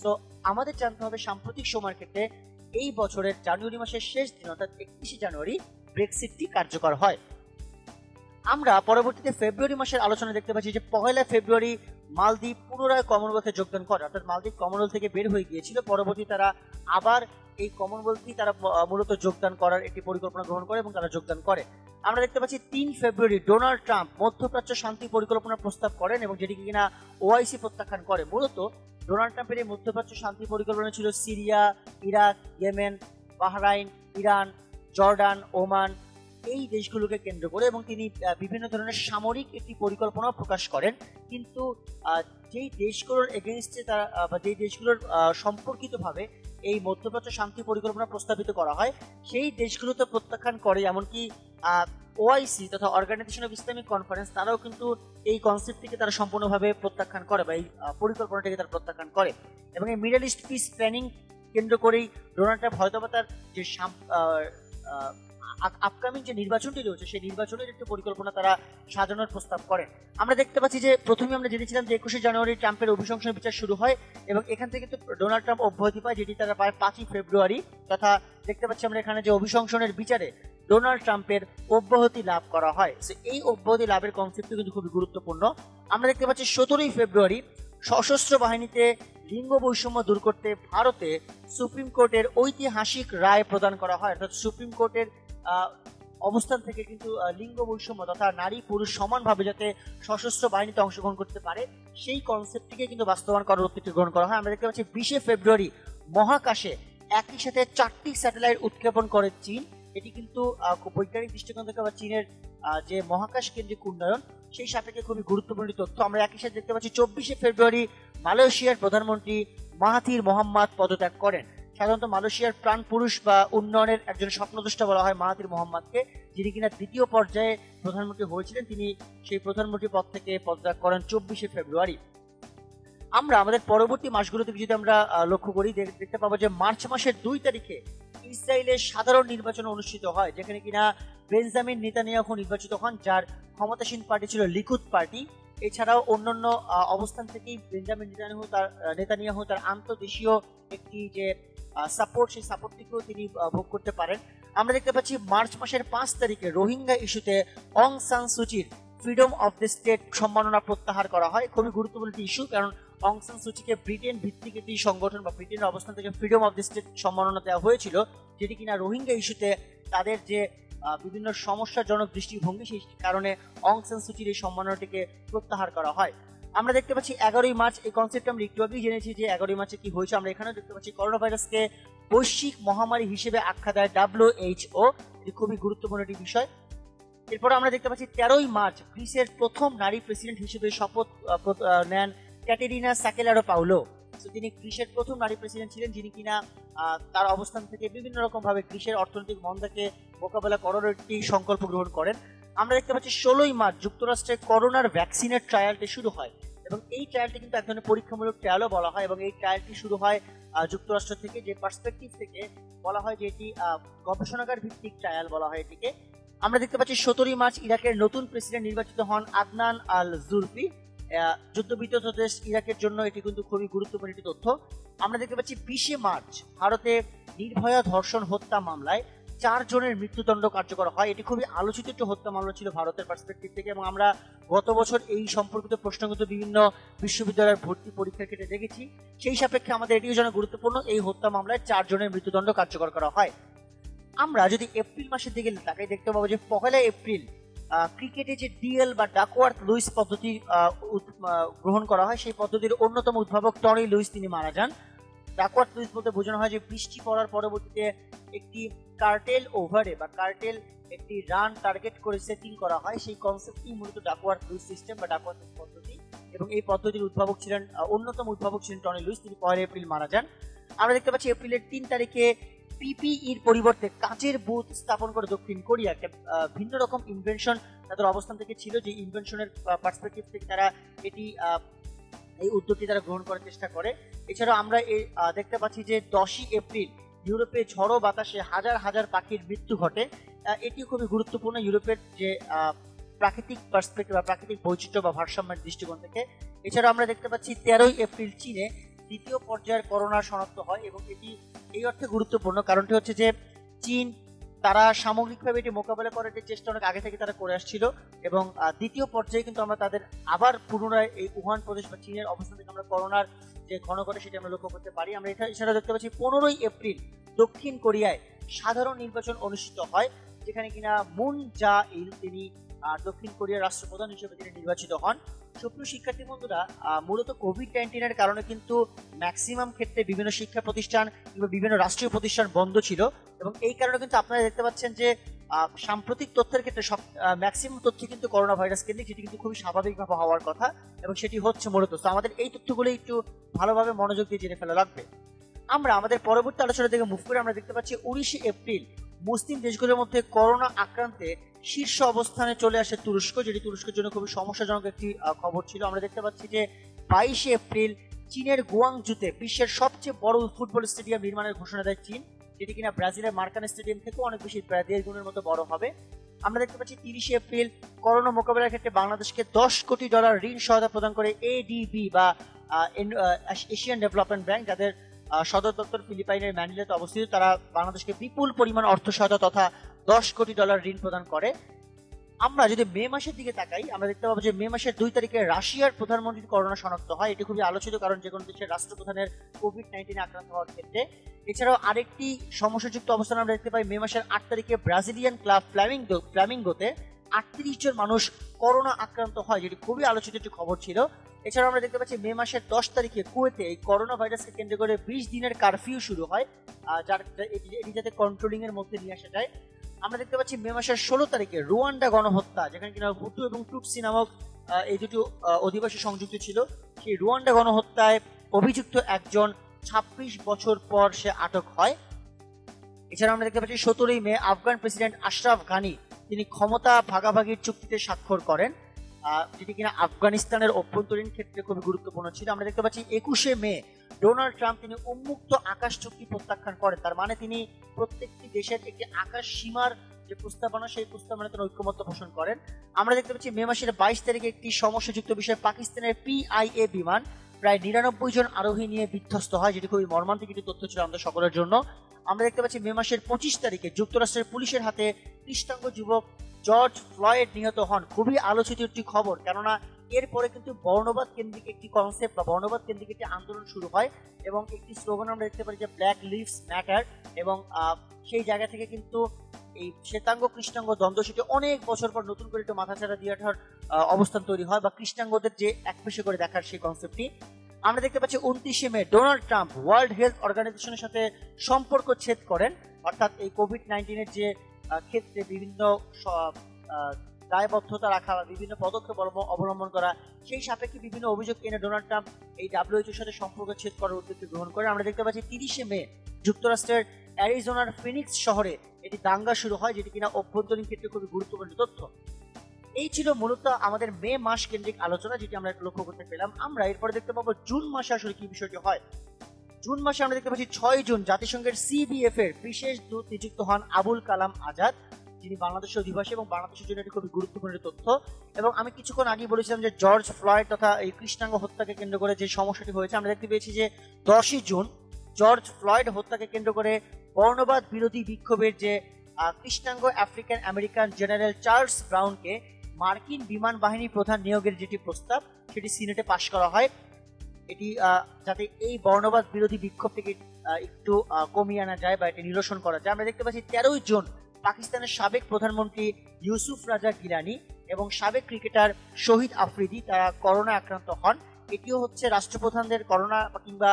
সো আমাদের জানতে হবে সাম্প্রতিক সময়ের ক্ষেত্রে এই বছরের জানুয়ারি মাসের শেষ দিন অর্থাৎ 31শে জানুয়ারি ব্রেক্সিটটি কার্যকর হয়। আমরা পরবর্তীতে ফেব্রুয়ারি মাসের আলোচনা দেখতে পাচ্ছি যে 1 ফেব্রুয়ারি মালদ্বীপ পুনরায় কমনওয়েলথে যোগদান করে, অর্থাৎ মালদ্বীপ কমনওয়েলথ থেকে বের হয়ে গিয়েছিল, পরবর্তী তারা আবার এই কমনওয়েলথে তারা মূলত যোগদান করার একটি পরিকল্পনা গ্রহণ করে এবং তারা যোগদান করে। আমরা দেখতে পাচ্ছি 3 ফেব্রুয়ারি ডোনাল্ড ট্রাম্প মধ্যপ্রাচ্য শান্তি পরিকল্পনার প্রস্তাব করেন এবং যেটিকে কিনা ওআইসি প্রত্যাখ্যান করে। মূলত ডোনাল্ড ট্রাম্পের এই মধ্যপ্রাচ্য শান্তি পরিকল্পনা ছিল Syria, Iraq, Yemen, Bahrain, Iran, Jordan, Oman এই দেশগুলোকে কেন্দ্র করে, এবং তিনি বিভিন্ন ধরনের সামরিক একটি পরিকল্পনা প্রকাশ করেন। কিন্তু যেই দেশগুলোর এগেনস্টে তারা বা যেই দেশগুলোর সম্পর্কিতভাবে এই মধ্যপ্রাচ্য শান্তি পরিকল্পনা প্রস্তাবিত করা হয় সেই দেশগুলোতে প্রত্যাখ্যান করে। এমনকি ওআইসি তথা অর্গানাইজেশন অফ ইসলামিক কনফারেন্স তারাও কিন্তু এই কনসেপ্টটিকে তারা সম্পূর্ণভাবে প্রত্যাখ্যান করে বা এই পরিকল্পনাটিকে তারা প্রত্যাখ্যান করে। এবং এই মিডল ইস্ট পিস প্ল্যানিং কেন্দ্র করেই ডোনাল্ড ট্রাম্প হয়তো তার যে আপকামিং যে নির্বাচনটি রয়েছে সেই নির্বাচনের একটি পরিকল্পনা তারা সাজানোর প্রস্তাব করেন। আমরা দেখতে পাচ্ছি যে প্রথমে আমরা জেনেছিলাম যে 21শে জানুয়ারি ট্রাম্পের অভিশংসন বিচার শুরু হয়, এবং এখান থেকে কিন্তু ডোনাল্ড ট্রাম্প অব্যাহতি পায়, যেটি তারা পায় 5ই ফেব্রুয়ারি। তথা দেখতে পাচ্ছি আমরা এখানে যে অভিশংসনের বিচারে ডোনাল্ড ট্রাম্পের অব্যাহতি লাভ করা হয়। এই অব্যাহতি লাভের কনসেপ্টটি কিন্তু খুবই গুরুত্বপূর্ণ। আমরা দেখতে পাচ্ছি 17ই ফেব্রুয়ারি সশস্ত্র বাহিনীতে লিঙ্গ বৈষম্য দূর করতে ভারতে সুপ্রিম কোর্টের ঐতিহাসিক রায় প্রদান করা হয়, অর্থাৎ সুপ্রিম কোর্টের অবস্থান থেকে কিন্তু লিঙ্গ বৈষম্য তথা নারী পুরুষ সমানভাবে যাতে সশস্ত্র বাহিনীতে অংশগ্রহণ করতে পারে সেই কনসেপ্টটিকে কিন্তু বাস্তবায়ন করার উদ্যোগটি গ্রহণ করা হয়। আমরা দেখতে পাচ্ছি 20শে ফেব্রুয়ারি মহাকাশে একই সাথে 4টি স্যাটেলাইট উৎক্ষেপণ করে চীন। এটি কিন্তু বৈজ্ঞানিক দৃষ্টিকোণ থেকে বা চীনের যে মহাকাশ কেন্দ্রিক উন্নয়ন সেই সাপেক্ষে খুবই গুরুত্বপূর্ণ তথ্য। আমরা একই সাথে দেখতে পাচ্ছি 24শে ফেব্রুয়ারি মালয়েশিয়ার প্রধানমন্ত্রী মাহাথির মোহাম্মদ পদত্যাগ করেন, সাধারণত মালয়েশিয়ার প্রাণ পুরুষ বা উন্নয়নের একজন স্বপ্নদ্রষ্টা বলা হয় মাহাথির মোহাম্মদকে, যিনি কিনা দ্বিতীয় পর্যায়ে প্রধানমন্ত্রী হয়েছিলেন। তিনি সেই প্রধানমন্ত্রী পদ থেকে পদত্যাগ করেন 24শে ফেব্রুয়ারি। আমরা আমাদের পরবর্তী মাসগুলো থেকে যদি আমরা লক্ষ্য করি, দেখতে পাবো যে মার্চ মাসের 2 তারিখে ইসরায়েলের সাধারণ নির্বাচন অনুষ্ঠিত হয়, যেখানে কিনা বেঞ্জামিন নেতানিয়াহু নির্বাচিত হন, যার ক্ষমতাসীন পার্টি ছিল লিকুদ পার্টি। এছাড়াও অন্যান্য অবস্থান থেকেই বেঞ্জামিন নেতানিয়াহু তার আন্তঃদেশীয় একটি যে সাপোর্ট, সেই সাপোর্টটিকেও তিনি ভোগ করতে পারেন। আমরা দেখতে পাচ্ছি মার্চ মাসের 5 তারিখে রোহিঙ্গা ইস্যুতে অং সান সুচির ফ্রিডম অফ দ্য স্টেট সম্মাননা প্রত্যাহার করা হয়। খুবই গুরুত্বপূর্ণ একটি ইস্যু, কারণ অং সান সুচিকে ব্রিটেন ভিত্তিক একটি সংগঠন বা ব্রিটেনের অবস্থান থেকে ফ্রিডম অফ দ্য স্টেট সম্মাননা দেওয়া হয়েছিল, যেটি কিনা রোহিঙ্গা ইস্যুতে তাদের যে বিভিন্ন সমস্যাজনক দৃষ্টিভঙ্গি, সেই কারণে অং সান সুচির এই সম্মাননাটিকে প্রত্যাহার করা হয়। আমরা দেখতে পাচ্ছি 11ই মার্চ, এই কনসেপ্ট আমরা একটু আগেই জেনেছি যে 11ই মার্চে কি হয়েছে। আমরা এখানেও দেখতে পাচ্ছি করোনা ভাইরাসকে বৈশ্বিক মহামারী হিসেবে আখ্যা দেয় WHO, এটি খুবই গুরুত্বপূর্ণ একটি বিষয়। এরপর আমরা দেখতে পাচ্ছি 13ই মার্চ গ্রিসের প্রথম নারী প্রেসিডেন্ট হিসেবে শপথ নেন ক্যাটেরিনা সাকেলারোপাউলো। তিনি গ্রিসের প্রথম নারী প্রেসিডেন্ট ছিলেন, যিনি কিনা তার অবস্থান থেকে বিভিন্ন রকম ভাবে গ্রিসের অর্থনৈতিক মন্দাকে মোকাবেলা করার একটি সংকল্প গ্রহণ করেন। আমরা দেখতে পাচ্ছি 16ই মার্চ যুক্তরাষ্ট্রে করোনার ভ্যাকসিনের ট্রায়ালটি শুরু হয়, এবং এই ট্রায়ালটি কিন্তু এক ধরনের পরীক্ষামূলক ট্রায়ালও বলা হয়, এবং এই ট্রায়ালটি শুরু হয় যুক্তরাষ্ট্র থেকে, যে পার্সপেক্টিভ থেকে বলা হয় যে এটি গবেষণাগার ভিত্তিক ট্রায়াল বলা হয় এটিকে। আমরা দেখতে পাচ্ছি 17ই মার্চ ইরাকের নতুন প্রেসিডেন্ট নির্বাচিত হন আদনান আল জুরফি। যুদ্ধবিধ্বস্ত দেশ ইরাকের জন্য এটি কিন্তু খুবই গুরুত্বপূর্ণ একটি তথ্য। আমরা দেখতে পাচ্ছি 20শে মার্চ ভারতে নির্ভয়া ধর্ষণ হত্যা মামলায় 4 জনের মৃত্যুদণ্ড কার্যকর হয়। এটি খুবই আলোচিত একটি হত্যা মামলা ছিল ভারতের পার্সপেক্টিভ থেকে, এবং আমরা গত বছর এই সম্পর্কিত প্রশ্নগত বিভিন্ন বিশ্ববিদ্যালয়ের ভর্তি পরীক্ষার ক্ষেত্রে দেখেছি। সেই সাপেক্ষে আমাদের এটিও যেন গুরুত্বপূর্ণ, এই হত্যা মামলায় 4 জনের মৃত্যুদণ্ড কার্যকর করা হয়। আমরা যদি এপ্রিল মাসের দিকে তাকাই, দেখতে পাবো যে 1 এপ্রিল ক্রিকেটে যে ডিএল বা ডাকওয়ার্থ লুইস পদ্ধতি গ্রহণ করা হয়, সেই পদ্ধতির অন্যতম উদ্ভাবক টনি লুইস তিনি মারা যান। ডাকওয়ার্থ লুইস বলতে বোঝানো হয় যে বৃষ্টি পড়ার পরবর্তীতে একটি কার্টেল ওভারে বা কার্টেল একটি রান টার্গেট করে সেটিং করা হয়, সেই কনসেপ্টই মূলত ডাকওয়ার্থ লুইস সিস্টেম বা ডাকওয়ার্থ পদ্ধতি, এবং এই পদ্ধতির উদ্ভাবক ছিলেন অন্যতম উদ্ভাবক ছিলেন টনি লুইস, তিনি 1 এপ্রিল মারা যান। আমরা দেখতে পাচ্ছি এপ্রিলের 3 তারিখে পিপিইর পরিবর্তে কাচের বুথ স্থাপন করে দক্ষিণ কোরিয়া, একটা ভিন্ন রকম ইনভেনশন তাদের অবস্থান থেকে ছিল, যে ইনভেনশনের পার্সপেক্টিভ থেকে তারা এই উদ্যোগটি তারা গ্রহণ করার চেষ্টা করে। এছাড়াও আমরা দেখতে পাচ্ছি যে 10ই এপ্রিল ইউরোপে ঝড়ো বাতাসে হাজার হাজার পাখির মৃত্যু ঘটে। এটি খুবই গুরুত্বপূর্ণ ইউরোপের যে প্রাকৃতিক পার্সপেক্টিভ বা প্রাকৃতিক বৈচিত্র্য বা ভারসাম্যের দৃষ্টিকোণ থেকে। এছাড়াও আমরা দেখতে পাচ্ছি 13ই এপ্রিল চীনে দ্বিতীয় পর্যায়ের করোনা শনাক্ত হয়, এবং এটি এই অর্থে গুরুত্বপূর্ণ কারণটি হচ্ছে যে চীন তারা সামগ্রিকভাবে এটি মোকাবেলা করার চেষ্টা অনেক আগে থেকে তারা করে আসছিল, এবং দ্বিতীয় পর্যায়ে কিন্তু আমরা তাদের আবার পুনরায় এই উহান প্রদেশ বা চীনের অবস্থান থেকে আমরা করোনার যে ঘন ঘটে সেটি আমরা লক্ষ্য করতে পারি। আমরা এছাড়া দেখতে পাচ্ছি 15ই এপ্রিল দক্ষিণ কোরিয়ায় সাধারণ নির্বাচন অনুষ্ঠিত হয়, যেখানে কিনা মুন জা ইল তিনি দক্ষিণ কোরিয়ার রাষ্ট্রপ্রধান হিসেবে তিনি নির্বাচিত হন। সুপ্রিয় শিক্ষার্থী বন্ধুরা, মূলত কোভিড-19 কারণে কিন্তু ম্যাক্সিমাম ক্ষেত্রে বিভিন্ন শিক্ষা প্রতিষ্ঠান কিংবা বিভিন্ন রাষ্ট্রীয় প্রতিষ্ঠান বন্ধ ছিল, এবং এই কারণে কিন্তু আপনারা দেখতে পাচ্ছেন যে সাম্প্রতিক তথ্যের ক্ষেত্রে সব ম্যাক্সিমাম তথ্য কিন্তু করোনা ভাইরাস কেন্দ্রিক, যেটি কিন্তু খুবই স্বাভাবিকভাবে হওয়ার কথা, এবং সেটি হচ্ছে মূলত। তো আমাদের এই তথ্যগুলো একটু ভালোভাবে মনোযোগ দিয়ে জেনে ফেলা লাগবে। আমরা আমাদের পরবর্তী আলোচনা থেকে মুভ করে আমরা দেখতে পাচ্ছি 19শে এপ্রিল মুসলিম দেশগুলোর মধ্যে করোনা আক্রান্তে শীর্ষ অবস্থানে চলে আসে তুরস্ক, যেটি তুরস্কের জন্য খুবই সমস্যাজনক একটি খবর ছিল। আমরা দেখতে পাচ্ছি যে 22শে এপ্রিল চীনের গুয়াংজুতে বিশ্বের সবচেয়ে বড় ফুটবল স্টেডিয়াম নির্মাণের ঘোষণা দেয় চীন, যেটি কিনা ব্রাজিলের মার্কানা স্টেডিয়াম থেকেও অনেক বেশি, প্রায় 1.5 গুণের মতো বড় হবে। আমরা দেখতে পাচ্ছি 30শে এপ্রিল করোনা মোকাবেলার ক্ষেত্রে বাংলাদেশকে $10 কোটি ঋণ সহায়তা প্রদান করে এডিবি বা এশিয়ান ডেভেলপমেন্ট ব্যাংক, যাদের সদর দপ্তর ফিলিপাইনের ম্যানিলাতে অবস্থিত। তারা বাংলাদেশকে বিপুল পরিমাণ অর্থ সহায়তা তথা $10 কোটি ঋণ প্রদান করে। আমরা যদি মে মাসের দিকে তাকাই, আমরা দেখতে পাবো যে মে মাসের 2 তারিখে রাশিয়ার প্রধানমন্ত্রীর করোনা শনাক্ত হয়। এটি খুবই আলোচিত, কারণ যে কোনো দেশের রাষ্ট্রপ্রধানের কোভিড-19 আক্রান্ত হওয়ার ক্ষেত্রে। এছাড়াও আরেকটি সমস্যাযুক্ত অবস্থান আমরা দেখতে পাই মে মাসের 8 তারিখে ব্রাজিলিয়ান ক্লাব ফ্ল্যামিঙ্গোতে 38 জন মানুষ করোনা আক্রান্ত হয়, যেটি খুবই আলোচিত একটি খবর ছিল। এছাড়াও আমরা দেখতে পাচ্ছি মে মাসের 10 তারিখে কুয়েতে এই করোনা ভাইরাসকে কেন্দ্র করে 20 দিনের কারফিউ শুরু হয়, এটি যাতে কন্ট্রোলিং এর মধ্যে নিয়ে আসা যায়। আমরা দেখতে পাচ্ছি মে মাসের 16 তারিখে রুয়ান্ডা গণহত্যা, যেখানে কিনা হুটু এবং টুটসি নামক এই দুটি অধিবাসী সংযুক্ত ছিল, সেই রুয়ান্ডা গণহত্যায় অভিযুক্ত একজন 26 বছর পর সে আটক হয়। এছাড়া আমরা দেখতে পাচ্ছি 17 মে আফগান প্রেসিডেন্ট আশরাফ গানি তিনি ক্ষমতা ভাগাভাগির চুক্তিতে স্বাক্ষর করেন, যেটি কিনা আফগানিস্তানের অভ্যন্তরীণ ক্ষেত্রে খুবই গুরুত্বপূর্ণ ছিল। আমরা দেখতে পাচ্ছি 21 মে ডোনাল্ড ট্রাম্প তিনি উন্মুক্ত আকাশ চুক্তি প্রত্যাখ্যান করেন। তার মানে তিনি প্রত্যেকটি দেশের একটি আকাশ সীমার যে প্রস্তাবনা, সেই প্রস্তাবনা তিনি ঐক্যমত্য পোষণ করেন। আমরা দেখতে পাচ্ছি মে মাসের 22 তারিখে একটি সমস্যাযুক্ত বিষয়, পাকিস্তানের PIA বিমান প্রায় 99 জন আরোহী নিয়ে বিধ্বস্ত হয়, যেটি খুবই মর্মান্তিক একটি তথ্য ছিল আমাদের সকলের জন্য। আমরা দেখতে পাচ্ছি মে মাসের 25 তারিখে যুক্তরাষ্ট্রের পুলিশের হাতে কৃষ্ণাঙ্গ যুবক জর্জ ফ্লয়েড নিহত হন। খুবই আলোচিত একটি খবর, কেননা এরপরে কিন্তু বর্ণবাদ কেন্দ্রিক একটি কনসেপ্ট বা বর্ণবাদ কেন্দ্রিক একটি আন্দোলন শুরু হয় এবং একটি স্লোগান আমরা দেখতে পারি যে ব্ল্যাক লিভস ম্যাটার, এবং সেই জায়গা থেকে কিন্তু এই শ্বেতাঙ্গ কৃষ্ণাঙ্গ দ্বন্দ্ব সেটি অনেক বছর পর নতুন করে একটু মাথাচাড়া দিয়ে ওঠার অবস্থান তৈরি হয়, বা কৃষ্ণাঙ্গদের যে একপেশে করে দেখার সেই কনসেপ্টটি। আমরা দেখতে পাচ্ছি 29 মে ডোনাল্ড ট্রাম্প ওয়ার্ল্ড হেলথ অর্গানাইজেশনের সাথে সম্পর্ক ছেদ করেন, অর্থাৎ এই কোভিড-19 যে ক্ষেত্রে বিভিন্ন দায়বদ্ধতা রাখা বা বিভিন্ন পদক্ষেপ অবলম্বন করা, সেই সাপেক্ষে বিভিন্ন অভিযোগ এনে ডোনাল্ড ট্রাম্প এই WHO সাথে সম্পর্ক ছেদ করার উদ্যোগ গ্রহণ করে। আমরা দেখতে পাচ্ছি 30 মে যুক্তরাষ্ট্রের অ্যারিজোনার ফিনিক্স শহরে এটি দাঙ্গা শুরু হয়, যেটি কিনা অভ্যন্তরীণ ক্ষেত্রে খুবই গুরুত্বপূর্ণ তথ্য। এই ছিল মূলত আমাদের মে মাস কেন্দ্রিক আলোচনা, যেটি আমরা লক্ষ্য করতে পেলাম। আমরা এরপরে দেখতে পাবো জুন মাসে আসলে কি বিষয়টি হয়। জুন মাসে আমরা দেখতে পাচ্ছি 6 জুন জাতিসংঘের CBF এর বিশেষ দূত নিযুক্ত হন আবুল কালাম আজাদ, যিনি বাংলাদেশের অধিবাসী এবং বাংলাদেশের জন্য এটি খুবই গুরুত্বপূর্ণ তথ্য। এবং আমি কিছুক্ষণ আগে বলেছিলাম যে জর্জ ফ্লয়েড তথা এই কৃষ্ণাঙ্গ হত্যাকে কেন্দ্র করে যে সমস্যাটি হয়েছে, আমরা দেখতে পেয়েছি যে 10 জুন জর্জ ফ্লয়েড হত্যাকে কেন্দ্র করে বর্ণবাদ বিরোধী বিক্ষোভের যে কৃষ্ণাঙ্গ আফ্রিকান আমেরিকান জেনারেল চার্লস ব্রাউনকে মার্কিন বিমান বাহিনী প্রধান নিয়োগের যেটি প্রস্তাব, সেটি সিনেটে পাশ করা হয়। এটি যাতে এই বর্ণবাদ বিরোধী বিক্ষোভ থেকে একটু কমিয়ে আনা যায় বা এটি নিরসন করা যায়। আমরা দেখতে পাচ্ছি 13 জুন পাকিস্তানের সাবেক প্রধানমন্ত্রী ইউসুফ রাজা গিলানি এবং সাবেক ক্রিকেটার শহীদ আফ্রিদি তারা করোনা আক্রান্ত হন। এটিও হচ্ছে রাষ্ট্রপ্রধানদের করোনা কিংবা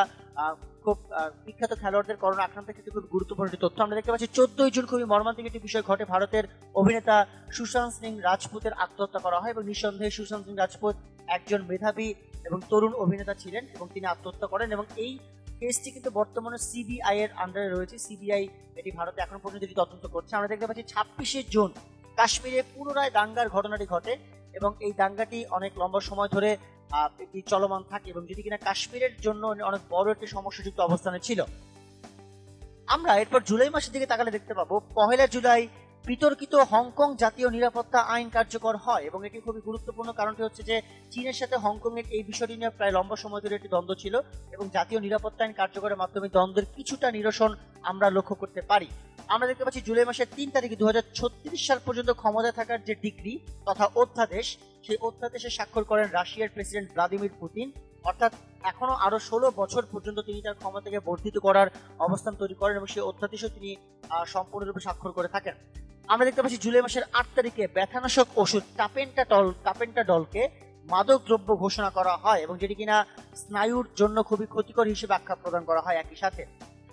খুব বিখ্যাত খেলোয়াড়দের করোনা আক্রান্তের ক্ষেত্রে খুব গুরুত্বপূর্ণ একটি তথ্য। আমরা দেখতে পাচ্ছি 14 জুন খুবই মর্মান্তিক একটি বিষয় ঘটে, ভারতের অভিনেতা সুশান্ত সিং রাজপুতের আত্মহত্যা করা হয় এবং নিঃসন্দেহে সুশান্ত সিং রাজপুত একজন মেধাবী এবং তরুণ অভিনেতা ছিলেন এবং তিনি আত্মহত্যা করেন। এবং এই কেসটি কিন্তু বর্তমানে CBI এর আন্ডারে রয়েছে। CBI এটি ভারতে এখন পর্যন্ত এটি তদন্ত করছে। আমরা দেখতে পাচ্ছি 26 জুন কাশ্মীরে পুনরায় দাঙ্গার ঘটনাটি ঘটে এবং এই দাঙ্গাটি অনেক লম্বা সময় ধরে এটি চলমান থাকে এবং যেটি কিনা কাশ্মীরের জন্য অনেক বড় একটি সমস্যাযুক্ত অবস্থানে ছিল। আমরা এরপর জুলাই মাসের দিকে তাকালে দেখতে পাবো 1 জুলাই বিতর্কিত হংকং জাতীয় নিরাপত্তা আইন কার্যকর হয় এবং এটি খুবই গুরুত্বপূর্ণ। কারণটি হচ্ছে যে চীনের সাথে হংকং এর এই বিষয়টি নিয়ে প্রায় লম্বা সময় ধরে একটি দ্বন্দ্ব ছিল এবং জাতীয় নিরাপত্তা আইন কার্যকরের মাধ্যমে দ্বন্দ্বের কিছুটা নিরসন আমরা লক্ষ্য করতে পারি। আমরা দেখতে পাচ্ছি জুলাই মাসের 3 তারিখে 2036 সাল পর্যন্ত ক্ষমতায় থাকার যে ডিক্রি তথা অধ্যাদেশ, সেই অধ্যাদেশে স্বাক্ষর করেন রাশিয়ার প্রেসিডেন্ট ভ্লাদিমির পুতিন। অর্থাৎ এখনো আরো 16 বছর পর্যন্ত তিনি তার ক্ষমতাকে বর্ধিত করার অবস্থান তৈরি করেন এবং সেই অধ্যাদেশও তিনি সম্পূর্ণরূপে স্বাক্ষর করে থাকেন। আমরা দেখতে পাচ্ছি জুলাই মাসের 8 তারিখে ব্যথানাশক ওষুধ টাপেন্টাডলকে মাদক দ্রব্য ঘোষণা করা হয় এবং যেটি কিনা স্নায়ুর জন্য খুবই ক্ষতিকর হিসেবে আখ্যা প্রদান করা হয়। একই সাথে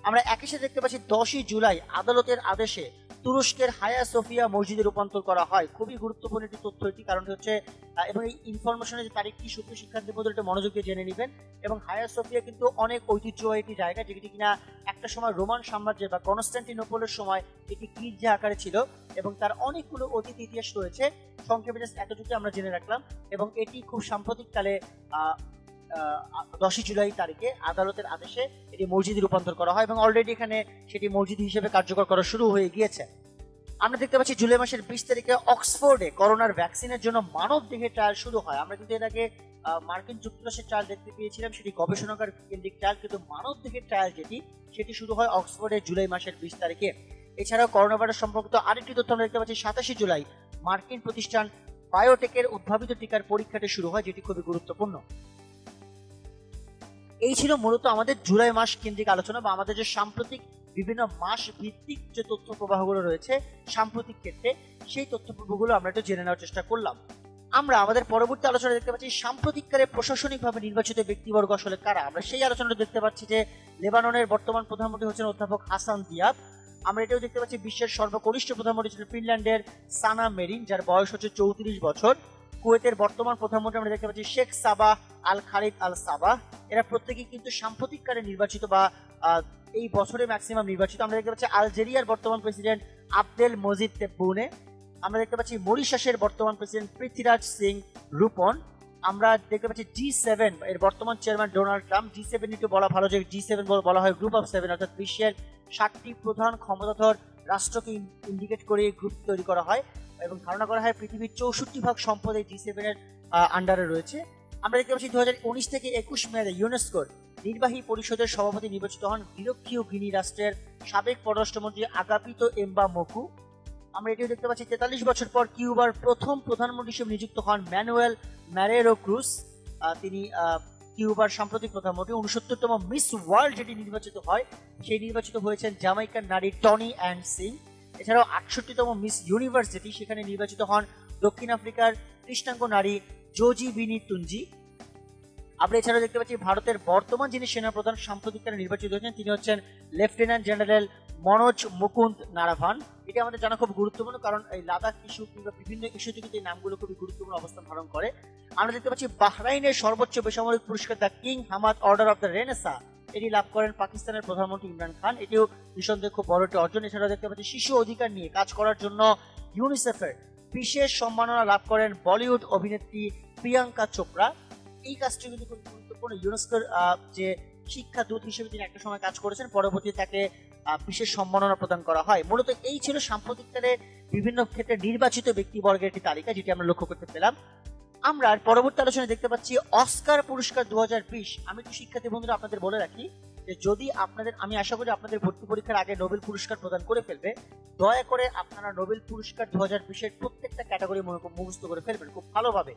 আমরা দেখতে পাচ্ছি 10 জুলাই আদালতের আদেশে তুরস্কের হায়া সোফিয়া মসজিদে রূপান্তর করা হয়। খুবই গুরুত্বপূর্ণ একটি তথ্য এটি, কারণ হচ্ছে এবং এই ইনফরমেশনের যে তারিখটি সুপ্রিয় শিক্ষার্থী বন্ধুরা এটা মনোযোগ দিয়ে জেনে নেবেন। এবং হায়া সোফিয়া কিন্তু অনেক ঐতিহ্যবাহী একটি জায়গা, যেটি কিনা একটা সময় রোমান সাম্রাজ্যের বা কনস্ট্যান্টিনোপলের সময় এটি গির্জা আকারে ছিল এবং তার অনেকগুলো অতীত ইতিহাস রয়েছে। সংক্ষেপে এতটুকু আমরা জেনে রাখলাম এবং এটি খুব সাম্প্রতিককালে 10 জুলাই তারিখে আদালতের আদেশে এটি মসজিদে রূপান্তর করা হয় এবং অলরেডি এখানে সেটি মসজিদ হিসেবে কার্যকর করা শুরু হয়ে গিয়েছে। আমরা দেখতে পাচ্ছি জুলাই মাসের 20 তারিখে অক্সফোর্ডে করোনার ভ্যাকসিনের জন্য মানব দেহে ট্রায়াল শুরু হয়। আমরা কিন্তু এর আগে মার্কিন যুক্তরাষ্ট্রের ট্রায়াল দেখতে পেয়েছিলাম, সেটি গবেষণাগার কেন্দ্রিক ট্রায়াল, কিন্তু মানব দেহের ট্রায়াল সেটি শুরু হয় অক্সফোর্ডে জুলাই মাসের 20 তারিখে। এছাড়াও করোনা ভাইরাস সম্পর্কিত আরেকটি তথ্য আমরা দেখতে পাচ্ছি 27 জুলাই মার্কিন প্রতিষ্ঠান বায়োটেকের উদ্ভাবিত টিকার পরীক্ষাটি শুরু হয়, যেটি খুবই গুরুত্বপূর্ণ। এই ছিল মূলত আমাদের জুলাই মাস কেন্দ্রিক আলোচনা বা আমাদের যে সাম্প্রতিক বিভিন্ন মাস ভিত্তিক যে তথ্য প্রবাহগুলো রয়েছে সাম্প্রতিক ক্ষেত্রে, সেই তথ্য প্রবাহগুলো আমরা একটু জেনে নেওয়ার চেষ্টা করলাম। আমরা আমাদের পরবর্তী আলোচনা দেখতে পাচ্ছি সাম্প্রতিককালে প্রশাসনিকভাবে নির্বাচিত ব্যক্তিবর্গ আসলে কারা। আমরা সেই আলোচনাটা দেখতে পাচ্ছি যে লেবাননের বর্তমান প্রধানমন্ত্রী হচ্ছেন অধ্যাপক হাসান দিয়াব। আমরা এটাও দেখতে পাচ্ছি বিশ্বের সর্বকনিষ্ঠ প্রধানমন্ত্রী ছিলেন ফিনল্যান্ডের সানা মেরিন, যার বয়স হচ্ছে 34 বছর। কুয়েতের বর্তমান প্রধানমন্ত্রী আমরা দেখতে পাচ্ছি শেখ সাবাহ আল খালিদ আল সাবাহ। এরা প্রত্যেকেই কিন্তু সাম্প্রতিককালে নির্বাচিত বা এই বছরে ম্যাক্সিমাম নির্বাচিত। আমরা দেখতে পাচ্ছি আলজেরিয়ার বর্তমান প্রেসিডেন্ট আবদেল মজিদ তেব্বুনে। আমরা দেখতে পাচ্ছি মরিশাসের বর্তমান প্রেসিডেন্ট পৃথ্বীরাজ সিং রূপন। আমরা দেখতে পাচ্ছি G7 এর বর্তমান চেয়ারম্যান ডোনাল্ড ট্রাম্প। G7 একটু বলা ভালো যে G7 বলা হয় গ্রুপ অফ 7, অর্থাৎ বিশ্বের 60টি প্রধান ক্ষমতাধর রাষ্ট্রকে ইন্ডিকেট করে এই গ্রুপ তৈরি করা হয় এবং ধারণা করা হয় পৃথিবীর 64% সম্পদ এই G7 এর আন্ডারে রয়েছে। আমরা দেখতে পাচ্ছি 2019 থেকে 21 মেয়াদে ইউনেস্কোর নির্বাহী পরিষদের সভাপতি নির্বাচিত হন নিরক্ষীয় গিনি রাষ্ট্রের সাবেক পররাষ্ট্রমন্ত্রী আগাপিতো এম্বা মোকু। আমরা এটিও দেখতে পাচ্ছি 43 বছর পর কিউবার প্রথম প্রধানমন্ত্রী হিসেবে নিযুক্ত হন ম্যানুয়েল ম্যারেরো ক্রুজ। তিনি কিউবার সাম্প্রতিক প্রধানমন্ত্রী। 69তম মিস ওয়ার্ল্ড যেটি নির্বাচিত হয় সেই নির্বাচিত হয়েছেন জামাইকার নারী টনি অ্যান্ড সিং। এছাড়াও 68তম মিস ইউনিভার্স যেটি সেখানে নির্বাচিত হন দক্ষিণ আফ্রিকার কৃষ্ণাঙ্গ নারী জোজি বিনি তুঞ্জি। আমরা এছাড়াও দেখতে পাচ্ছি ভারতের বর্তমান যিনি সেনাপ্রধান সাম্প্রতিককালে নির্বাচিত হয়েছেন তিনি হচ্ছেন লেফটেন্যান্ট জেনারেল মনোজ মুকুন্দ নারাভান। এটি আমাদের জানা খুব গুরুত্বপূর্ণ, কারণ এই লাদাখ ইস্যু কিংবা বিভিন্ন ইস্যুতে কিন্তু এই নামগুলো খুবই গুরুত্বপূর্ণ অবস্থান ধারণ করে। আমরা দেখতে পাচ্ছি বাহরাইনের সর্বোচ্চ বেসামরিক পুরস্কার the king Hamad order of the Renaissance এটি লাভ করেন পাকিস্তানের প্রধানমন্ত্রী ইমরান খান। এটিও নিঃসন্দেহে খুব বড় একটি অর্জন। এছাড়াও দেখতে পাচ্ছি শিশু অধিকার নিয়ে কাজ করার জন্য ইউনিসেফের বিশেষ সম্মাননা লাভ করেন বলিউড অভিনেত্রী প্রিয়াঙ্কা চোপড়া। এই কাজটি কিন্তু খুব গুরুত্বপূর্ণ। ইউনেস্কোর যে শিক্ষা দূত হিসেবে তিনি একটা সময় কাজ করেছেন, পরবর্তীতে তাকে বিশেষ সম্মাননা প্রদান করা হয়। মূলত এই ছিল সাম্প্রতিককালে বিভিন্ন ক্ষেত্রে নির্বাচিত ব্যক্তিবর্গের একটি তালিকা যেটি আমরা লক্ষ্য করতে পেলাম। আমরা পরবর্তী আলোচনায় দেখতে পাচ্ছি অস্কার পুরস্কার 2020। আমি একটু শিক্ষার্থী বন্ধুরা আপনাদের বলে রাখি যে যদি আপনাদের, আমি আশা করি আপনাদের ভর্তি পরীক্ষার আগে নোবেল পুরস্কার প্রদান করে ফেলবে, দয়া করে আপনারা নোবেল পুরস্কার 2020 এর প্রত্যেকটা ক্যাটাগরি মুখস্থ করে ফেলবেন খুব ভালোভাবে।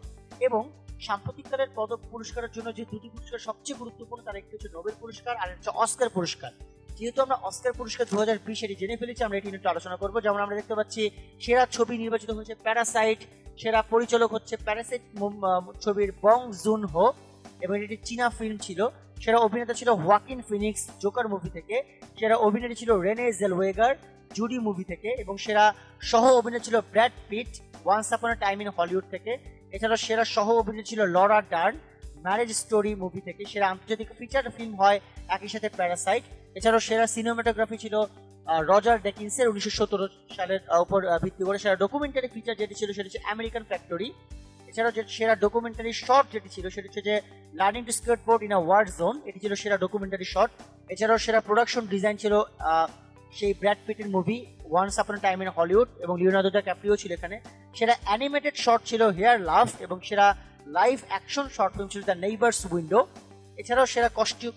এবং সাম্প্রতিককালের পদক পুরস্কারের জন্য যে দুটি পুরস্কার সবচেয়ে গুরুত্বপূর্ণ তার একটি হচ্ছে নোবেল পুরস্কার আর হচ্ছে অস্কার পুরস্কার। যেহেতু আমরা অস্কার পুরস্কার 2020 এটি জেনে ফেলেছি, আমরা এটি নিয়ে একটু আলোচনা করবো। যেমন আমরা দেখতে পাচ্ছি সেরা ছবি নির্বাচিত হয়েছে প্যারাসাইট, সেরা পরিচালক হচ্ছে প্যারাসাইট ছবির বং জুন হো এবং এটি চীনা ফিল্ম ছিল। সেরা অভিনেতা ছিল ওয়াকিন ফিনিক্স জোকার মুভি থেকে, সেরা অভিনেত্রী ছিল রেনে জেলওয়েগার জুডি মুভি থেকে, এবং সেরা সহ অভিনেতা ছিল Brad Pitt once upon a time in Hollywood থেকে। এছাড়াও সেরা সহ অভিনেত্রী ছিল Laura darn marriage story movie থেকে। সেরা আন্তর্জাতিক ফিচার ফিল্ম হয় একই সাথে প্যারাসাইট। এছাড়াও সেরা সিনেমাটোগ্রাফি ছিল রজার ডেকিন্সের 1917 সালের উপর ভিত্তি করে। সেরা ডকুমেন্টারি ফিচার যেটি ছিল সেটি হচ্ছে আমেরিকান ফ্যাক্টরি। এছাড়াও যে সেরা ডকুমেন্টারি শর্ট যেটি ছিল সেটি হচ্ছে যে learning to skateboard in a war zone, এটি ছিল সেরা ডকুমেন্টারি শর্ট। এছাড়াও সেরা প্রোডাকশন ডিজাইন ছিল সেই Brad পিটের movie once upon a time in Hollywood এবং লিওনার্দো ক্যাপ্রিও ছিল এখানে। সেরা অ্যানিমেটেড শর্ট ছিল হেয়ার লাভ এবং সেরা লাইভ অ্যাকশন শর্ট ফিল্ম ছিল দ্য নেইবার্স উইন্ডো। এছাড়াও সেরা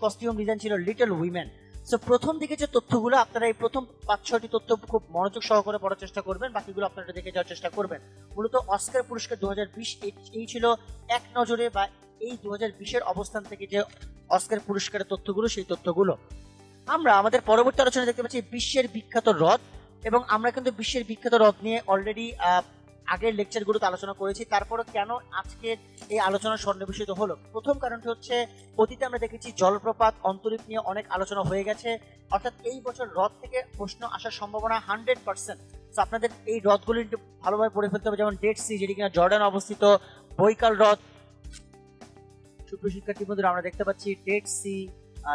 কস্টিউম ডিজাইন ছিল লিটল উইমেন। সো প্রথম দিকে যে তথ্যগুলো আপনারা এই প্রথম 5-6টি তথ্য খুব মনোযোগ সহকারে পড়ার চেষ্টা করবেন, বাকিগুলো আপনারা দেখে যাওয়ার চেষ্টা করবেন। মূলত অস্কার পুরস্কার 2020 এই ছিল এক নজরে বা এই 2020 অবস্থান থেকে যে অস্কার পুরস্কারের তথ্যগুলো সেই তথ্যগুলো। আমরা আমাদের পরবর্তী আলোচনা দেখতে পাচ্ছি বিশ্বের বিখ্যাত হ্রদ, এবং আমরা কিন্তু বিশ্বের বিখ্যাত হ্রদ নিয়ে অলরেডি আগের লেকচারগুলোতে আলোচনা করেছি। তারপরে কেন আজকের এই আলোচনা সন্নিবেশিত হলো, প্রথম কারণটি হচ্ছে অতীতে আমরা দেখেছি জলপ্রপাত অন্তরীপ নিয়ে অনেক আলোচনা হয়ে গেছে, অর্থাৎ এই বছর হ্রদ থেকে প্রশ্ন আসার সম্ভাবনা 100%। তো আপনাদের এই হ্রদগুলি একটু ভালোভাবে পড়ে ফেলতে হবে, যেমন ডেড সি যেটি কিনা জর্ডান অবস্থিত, বৈকাল হ্রদ। সুপ্রিয় শিক্ষার্থী বন্ধুরা আমরা দেখতে পাচ্ছি ডেড সি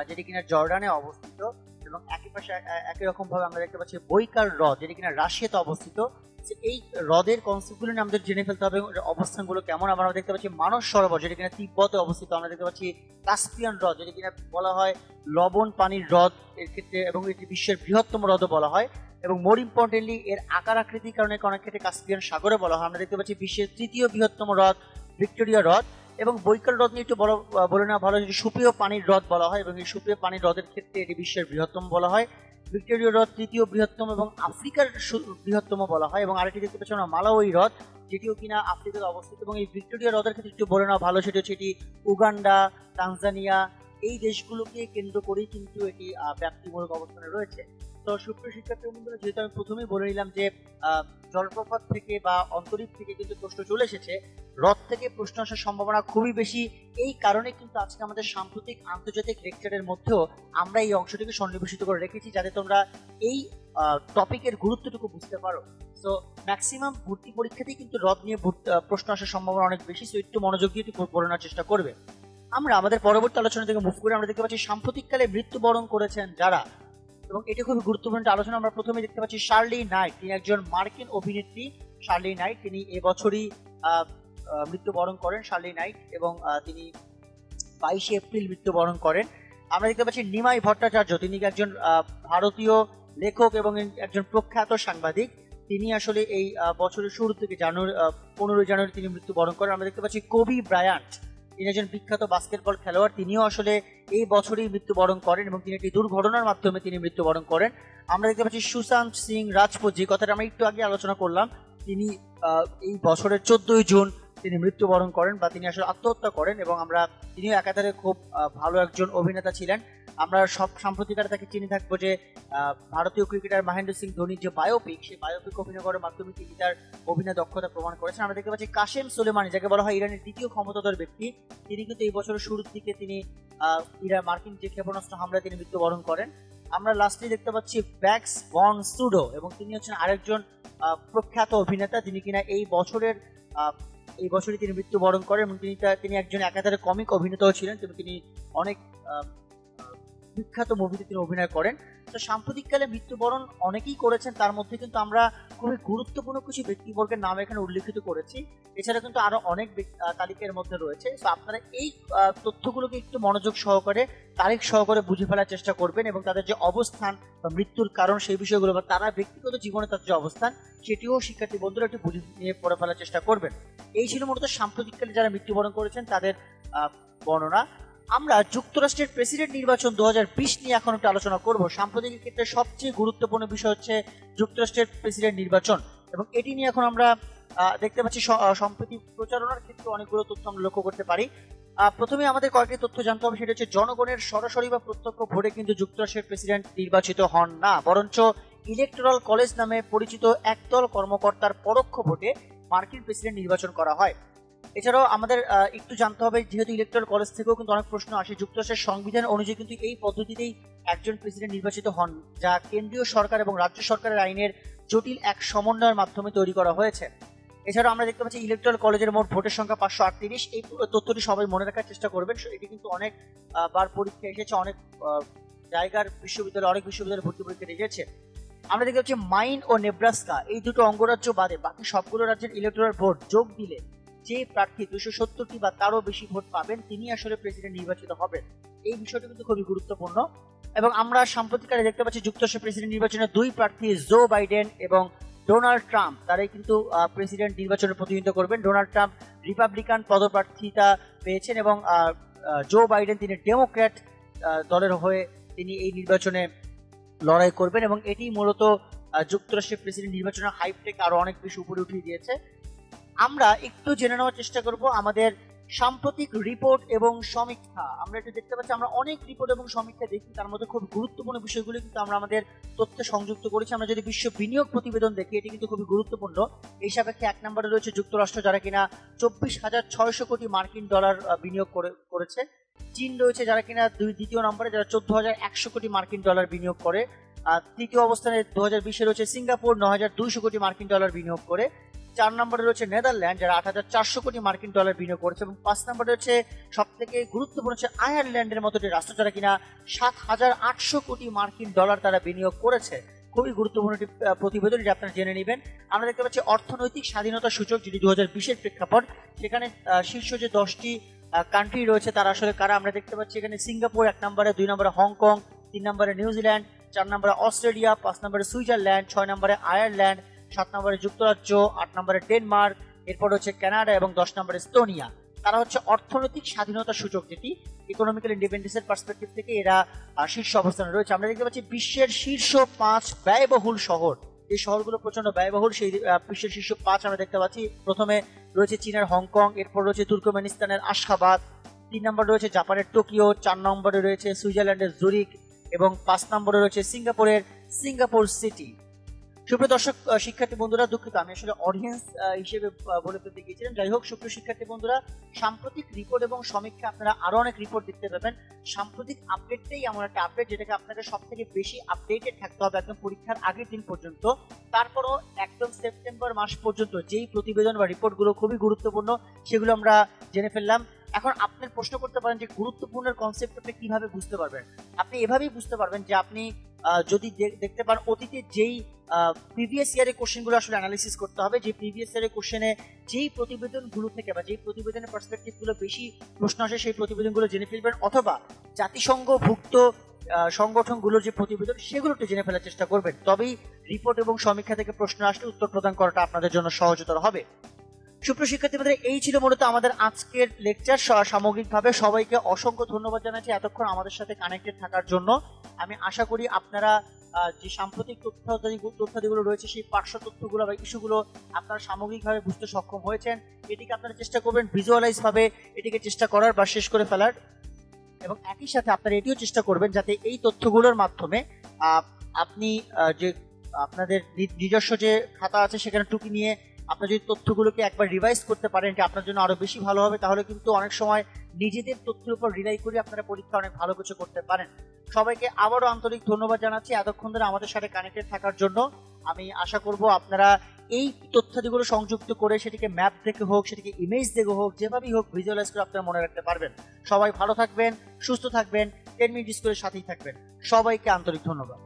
যেটি কিনা জর্ডানে অবস্থিত, এবং একই পাশে একই রকম ভাবে আমরা দেখতে পাচ্ছি বৈকাল হ্রদ যেটি কিনা রাশিয়াতে অবস্থিত। এই হ্রদের কনসেপ্টগুলো নিয়ে আমাদের জেনে ফেলতে হবে, অবস্থানগুলো কেমন। আমরা দেখতে পাচ্ছি মানস সরোবর যেটি কিনা তিব্বতে অবস্থিত। আমরা দেখতে পাচ্ছি কাস্পিয়ান হ্রদ যেটি কিনা বলা হয় লবণ পানির হ্রদ এর ক্ষেত্রে, এবং এটি বিশ্বের বৃহত্তম হ্রদও বলা হয়, এবং মোর ইম্পর্টেন্টলি এর আকার আকৃতির কারণে অনেক ক্ষেত্রে কাস্পিয়ান সাগরে বলা হয়। আমরা দেখতে পাচ্ছি বিশ্বের 3য় বৃহত্তম হ্রদ ভিক্টোরিয়া হ্রদ, এবং বৈকাল হ্রদ নিয়ে একটু বলে নেওয়া ভালো, যেটি সুপ্রিয় পানির হ্রদ বলা হয়, এবং এই সুপ্রিয় পানির হ্রদের ক্ষেত্রে এটি বিশ্বের বৃহত্তম বলা হয়। ভিক্টোরিয়া হ্রদ 3য় বৃহত্তম এবং আফ্রিকার বৃহত্তম বলা হয়, এবং আরেকটি দেখতে পাচ্ছি আমরা মালাউই হ্রদ যেটিও কিনা আফ্রিকাতে অবস্থিত। এবং এই ভিক্টোরিয়া হ্রদের ক্ষেত্রে একটু বলে নেওয়া ভালো, সেটি হচ্ছে এটি উগান্ডা, তানজানিয়া এই দেশগুলোকে কেন্দ্র করেই কিন্তু এটি ব্যাপ্তিমূলক অবস্থানে রয়েছে। তো সুপ্রিয় শিক্ষার্থী বন্ধুরা, যেহেতু আমি প্রথমেই বলে নিলাম যে জলপ্রপাত থেকে বা অন্তরীপ থেকে কিন্তু প্রশ্ন চলে এসেছে, হ্রদ থেকে প্রশ্ন আসার সম্ভাবনা খুবই বেশি। এই কারণে কিন্তু আজকে আমাদের সাম্প্রতিক আন্তর্জাতিক লেকচারের মধ্যেও আমরা এই অংশটিকে সন্নিবেশিত করে রেখেছি, যাতে তোমরা এই টপিকের গুরুত্বটুকু বুঝতে পারো। তো ম্যাক্সিমাম ভর্তি পরীক্ষাতেই কিন্তু হ্রদ নিয়ে প্রশ্ন আসার সম্ভাবনা অনেক বেশি, সো একটু মনোযোগ দিয়ে একটু পড়ে নেওয়ার চেষ্টা করবে। আমরা আমাদের পরবর্তী আলোচনা থেকে মুভ করে আমরা দেখতে পাচ্ছি সাম্প্রতিককালে মৃত্যুবরণ করেছেন যারা, এবং এটি খুবই গুরুত্বপূর্ণ একটা আলোচনা। আমরা প্রথমে দেখতে পাচ্ছি শার্লি নাইট, তিনি একজন মার্কিন অভিনেত্রী। শার্লি নাইট তিনি এবছরই মৃত্যুবরণ করেন শার্লি নাইট, এবং তিনি 22 এপ্রিল মৃত্যুবরণ করেন। আমরা দেখতে পাচ্ছি নিমাই ভট্টাচার্য, তিনি একজন ভারতীয় লেখক এবং একজন প্রখ্যাত সাংবাদিক। তিনি আসলে এই বছরের শুরু থেকে 15 জানুয়ারি তিনি মৃত্যুবরণ করেন। আমরা দেখতে পাচ্ছি কোবি ব্রায়ান্ট, তিনি একজন বিখ্যাত বাস্কেটবল খেলোয়াড়, তিনিও আসলে এই বছরই মৃত্যুবরণ করেন এবং তিনি একটি দুর্ঘটনার মাধ্যমে তিনি মৃত্যুবরণ করেন। আমরা দেখতে পাচ্ছি সুশান্ত সিং রাজপুত, যে কথাটা আমরা একটু আগে আলোচনা করলাম, তিনি এই বছরের 14 জুন তিনি মৃত্যুবরণ করেন বা তিনি আসলে আত্মহত্যা করেন, এবং তিনিও একাধারে খুব ভালো একজন অভিনেতা ছিলেন। আমরা সব সাম্প্রতিকরা তাকে চিনে থাকবো যে ভারতীয় ক্রিকেটার মহেন্দ্র সিং ধোনির যে বায়োপিক, সেই বায়োপিক অভিনয় করার মাধ্যমে তিনি তার অভিনয় দক্ষতা প্রমাণ করেছেন। আমরা দেখতে পাচ্ছি কাশেম সোলেমানি, যাকে বলা হয় ইরানের দ্বিতীয় ক্ষমতাধর ব্যক্তি, তিনি কিন্তু এই বছরের শুরুর দিকে তিনি মার্কিন যে ক্ষেপণাস্ত্র হামলায় তিনি মৃত্যুবরণ করেন। আমরা লাস্টে দেখতে পাচ্ছি ব্যাক্স ভন সুডো, এবং তিনি হচ্ছেন আরেকজন প্রখ্যাত অভিনেতা, যিনি কিনা এই বছরই তিনি মৃত্যুবরণ করেন, এবং তিনি একজন একাধারে কমিক অভিনেতাও ছিলেন, এবং তিনি অনেক বিখ্যাত মুভিতে তিনি অভিনয় করেন। তো সাম্প্রতিককালে মৃত্যুবরণ অনেকেই করেছেন, তার মধ্যে কিন্তু আমরা খুবই গুরুত্বপূর্ণ কিছু ব্যক্তিবর্গের নাম এখানে উল্লেখিত করেছি। এছাড়া কিন্তু আরো অনেক তালিকার মধ্যে রয়েছে। তো আপনারা এই তথ্যগুলোকে একটু মনোযোগ সহকারে, তারিখ সহকারে বুঝে ফেলার চেষ্টা করবেন, এবং তাদের যে অবস্থান বা মৃত্যুর কারণ সেই বিষয়গুলো বা তারা ব্যক্তিগত জীবনে তাদের যে অবস্থান সেটিও শিক্ষার্থী বন্ধুরা একটু বুঝে নিয়ে পড়ে ফেলার চেষ্টা করবেন। এই ছিল মূলত সাম্প্রতিককালে যারা মৃত্যুবরণ করেছেন তাদের বর্ণনা। আমরা যুক্তরাষ্ট্রের প্রেসিডেন্ট নির্বাচন 2020 নিয়ে এখন একটু আলোচনা করব। সাম্প্রতিক ক্ষেত্রে সবচেয়ে গুরুত্বপূর্ণ বিষয় হচ্ছে যুক্তরাষ্ট্রের প্রেসিডেন্ট নির্বাচন, এবং এটি নিয়ে এখন আমরা দেখতে পাচ্ছি সম্প্রতি প্রচারণার ক্ষেত্রে অনেকগুলো তথ্য আমরা লক্ষ্য করতে পারি। প্রথমে আমাদের কয়েকটি তথ্য জানতে হবে, সেটা হচ্ছে জনগণের সরাসরি বা প্রত্যক্ষ ভোটে কিন্তু যুক্তরাষ্ট্রের প্রেসিডেন্ট নির্বাচিত হন না, বরঞ্চ ইলেকটোরাল কলেজ নামে পরিচিত একদল কর্মকর্তার পরোক্ষ ভোটে মার্কিন প্রেসিডেন্ট নির্বাচন করা হয়। এছাড়াও আমাদের একটু জানতে হবে, যেহেতু ইলেকটোরাল কলেজ থেকেও কিন্তু অনেক প্রশ্ন আসে, যুক্তরাষ্ট্রের সংবিধান অনুযায়ী কিন্তু এই পদ্ধতিতেই একজন প্রেসিডেন্ট নির্বাচিত হন, যা কেন্দ্রীয় সরকার এবং রাজ্য সরকারের আইনের জটিল এক সমন্বয়ের মাধ্যমে তৈরি করা হয়েছে। এছাড়াও আমরা দেখতে পাচ্ছি ইলেকটোরাল কলেজের মোট ভোটের সংখ্যা 538। এই তথ্যটি সবাই মনে রাখার চেষ্টা করবেন, এটি কিন্তু অনেক বার পরীক্ষা এসেছে, অনেক জায়গার অনেক বিশ্ববিদ্যালয় ভর্তি পরীক্ষা এসেছে। আমরা দেখতে পাচ্ছি মাইন ও নেব্রাস্কা এই দুটো অঙ্গরাজ্য বাদে বাকি সবগুলো রাজ্যের ইলেকটোরাল ভোট যোগ দিলে যে প্রার্থী 270টি বা তারও বেশি ভোট পাবেন তিনি আসলে প্রেসিডেন্ট নির্বাচিত হবেন। এই বিষয়টি কিন্তু খুবই গুরুত্বপূর্ণ। এবং আমরা সাম্প্রতিককালে দেখতে পাচ্ছি যুক্তরাষ্ট্রের প্রেসিডেন্ট নির্বাচনে দুই প্রার্থী জো বাইডেন এবং ডোনাল্ড ট্রাম্প, তারাই কিন্তু প্রেসিডেন্ট নির্বাচনে প্রতিনিধিত্ব করবেন। ডোনাল্ড ট্রাম্প রিপাবলিকান পদপ্রার্থিতা পেয়েছেন, এবং জো বাইডেন তিনি ডেমোক্র্যাট দলের হয়ে তিনি এই নির্বাচনে লড়াই করবেন, এবং এটি মূলত যুক্তরাষ্ট্রের প্রেসিডেন্ট নির্বাচনের হাইপটাকে আরো অনেক বেশি উপরে উঠিয়ে দিয়েছে। আমরা একটু জেনে নেওয়ার চেষ্টা করব আমাদের সাম্প্রতিক রিপোর্ট এবং সমীক্ষা। আমরা একটু দেখতে পাচ্ছি আমরা অনেক রিপোর্ট এবং সমীক্ষা দেখি, তার মধ্যে খুব গুরুত্বপূর্ণ বিষয়গুলো কিন্তু আমরা আমাদের তথ্যে সংযুক্ত করেছি। আমরা যদি বিশ্ব বিনিয়োগ প্রতিবেদন দেখি, এটি কিন্তু খুবই গুরুত্বপূর্ণ। এই সাপেক্ষে 1 নম্বরে রয়েছে যুক্তরাষ্ট্র, যারা কিনা 24,600 কোটি মার্কিন ডলার বিনিয়োগ করেছে। চীন রয়েছে যারা কিনা দ্বিতীয় নম্বরে, যারা 14,100 কোটি মার্কিন ডলার বিনিয়োগ করে। তৃতীয় অবস্থানে 2020-এ রয়েছে সিঙ্গাপুর, 9,200 কোটি মার্কিন ডলার বিনিয়োগ করে। 4 নম্বরে রয়েছে নেদারল্যান্ড, যারা 8,400 কোটি মার্কিন ডলার বিনিয়োগ করেছে, এবং 5 নম্বরে রয়েছে সব থেকে গুরুত্বপূর্ণ হচ্ছে আয়ারল্যান্ডের মতো একটি রাষ্ট্র, যারা কিনা 7,800 কোটি মার্কিন ডলার তারা বিনিয়োগ করেছে। খুবই গুরুত্বপূর্ণ একটি প্রতিবেদন, যেটা আপনারা জেনে নেবেন। আমরা দেখতে পাচ্ছি অর্থনৈতিক স্বাধীনতা সূচক, যেটি 2020-এর প্রেক্ষাপট, সেখানে শীর্ষ যে 10টি কান্ট্রি রয়েছে তারা আসলে কারা। আমরা দেখতে পাচ্ছি এখানে সিঙ্গাপুর 1 নম্বরে, 2 নম্বরে হংকং, 3 নম্বরে নিউজিল্যান্ড, 4 নম্বরে অস্ট্রেলিয়া, 5 নম্বরে সুইজারল্যান্ড, 6 নম্বরে আয়ারল্যান্ড, 7 নম্বরে যুক্তরাজ্য, 8 নম্বরে ডেনমার্ক, এরপর হচ্ছে কানাডা, এবং 10 নম্বরে এস্তোনিয়া। তারা হচ্ছে অর্থনৈতিক স্বাধীনতা সূচক, যেটি ইকোনমিক্যাল ইন্ডিপেন্ডেন্সের পার্সপেক্টিভ থেকে এরা শীর্ষ অবস্থানে রয়েছে। আমরা দেখতে পাচ্ছি বিশ্বের শীর্ষ 5 ব্যয়বহুল শহর, এই শহরগুলো প্রচন্ড ব্যয়বহুল, সেই বিশ্বের শীর্ষ 5 আমরা দেখতে পাচ্ছি। প্রথমে রয়েছে চীনের হংকং, এরপর রয়েছে তুর্কমেনিস্তানের আশখাবাদ, 3 নম্বরে রয়েছে জাপানের টোকিও, 4 নম্বরে রয়েছে সুইজারল্যান্ডের জুরিক, এবং 5 নম্বরে রয়েছে সিঙ্গাপুরের সিঙ্গাপুর সিটি। সুপ্রিয় দর্শক শিক্ষার্থী বন্ধুরা, দুঃখিত আমি আসলে অডিয়েন্স হিসেবে বলে ফেলতে গিয়েছিলাম। যাই হোক, সুপ্রিয় শিক্ষার্থী বন্ধুরা, সাম্প্রতিক রিপোর্ট এবং সমীক্ষা আপনারা আরো অনেক রিপোর্ট দেখতে পাবেন। সাম্প্রতিক আপডেটটাই এমন একটা আপডেট যেটাকে আপনাকে সব থেকে বেশি আপডেটেড থাকতে হবে একদম পরীক্ষার আগের দিন পর্যন্ত। তারপরও একদম সেপ্টেম্বর মাস পর্যন্ত যেই প্রতিবেদন বা রিপোর্টগুলো খুবই গুরুত্বপূর্ণ সেগুলো আমরা জেনে ফেললাম। এখন আপনার প্রশ্ন করতে পারেন যে গুরুত্বপূর্ণ কনসেপ্ট আপনি কিভাবে বুঝতে পারবেন। আপনি এভাবেই বুঝতে পারবেন যে আপনি যদি দেখতে পান অতীতে যেই প্রিভিয়াস ইয়ারের কোশ্চেনগুলো আসলে অ্যানালিসিস করতে হবে, যে প্রিভিয়াস ইয়ারের কোশ্চেনে যেই প্রতিবেদনগুলো থেকে বা যেই প্রতিবেদনের পার্সপেক্টিভগুলো বেশি প্রশ্ন আসে সেই প্রতিবেদনগুলো জেনে ফেলবেন, অথবা জাতিসংঘভুক্ত সংগঠনগুলোর যে প্রতিবেদন সেগুলো একটু জেনে ফেলার চেষ্টা করবেন। তবেই রিপোর্ট এবং সমীক্ষা থেকে প্রশ্ন আসলে উত্তর প্রদান করাটা আপনাদের জন্য সহজতর হবে। সুপ্রিয় শিক্ষার্থীদের, এই ছিল মূলত আমাদের আজকের লেকচার। সামগ্রিকভাবে সবাইকে অসংখ্য ধন্যবাদ জানাচ্ছি এতক্ষণ আমাদের সাথে কানেক্টেড থাকার জন্য। আমি আশা করি আপনারা যে সাম্প্রতিক তথ্যাদিগুলো রয়েছে সেই পার্শ্ব তথ্যগুলো বা ইস্যুগুলো আপনারা সামগ্রিকভাবে বুঝতে সক্ষম হয়েছেন। এটিকে আপনারা চেষ্টা করবেন ভিজুয়ালাইজ ভাবে এটিকে চেষ্টা করার বা শেষ করে ফেলার, এবং একই সাথে আপনারা এটিও চেষ্টা করবেন যাতে এই তথ্যগুলোর মাধ্যমে আপনি যে আপনাদের নিজস্ব যে খাতা আছে সেখানে টুকি নিয়ে আপনার যদি তথ্যগুলোকে একবার রিভাইজ করতে পারেন, এটা আপনার জন্য আরো বেশি ভালো হবে। তাহলে কিন্তু অনেক সময় নিজেদের তথ্যের উপর রিলাই করে আপনারা পরীক্ষা অনেক ভালো কিছু করতে পারেন। সবাইকে আবারও আন্তরিক ধন্যবাদ জানাচ্ছি এতক্ষণ ধরে আমাদের সাথে কানেক্টেড থাকার জন্য। আমি আশা করব আপনারা এই তথ্যাদিগুলো সংযুক্ত করে সেটিকে ম্যাপ দেখে হোক, সেটিকে ইমেজ দেখে হোক, যেভাবেই হোক ভিজুয়ালাইজ করে আপনারা মনে রাখতে পারবেন। সবাই ভালো থাকবেন, সুস্থ থাকবেন, 10 মিনিট স্কুলের সাথেই থাকবেন। সবাইকে আন্তরিক ধন্যবাদ।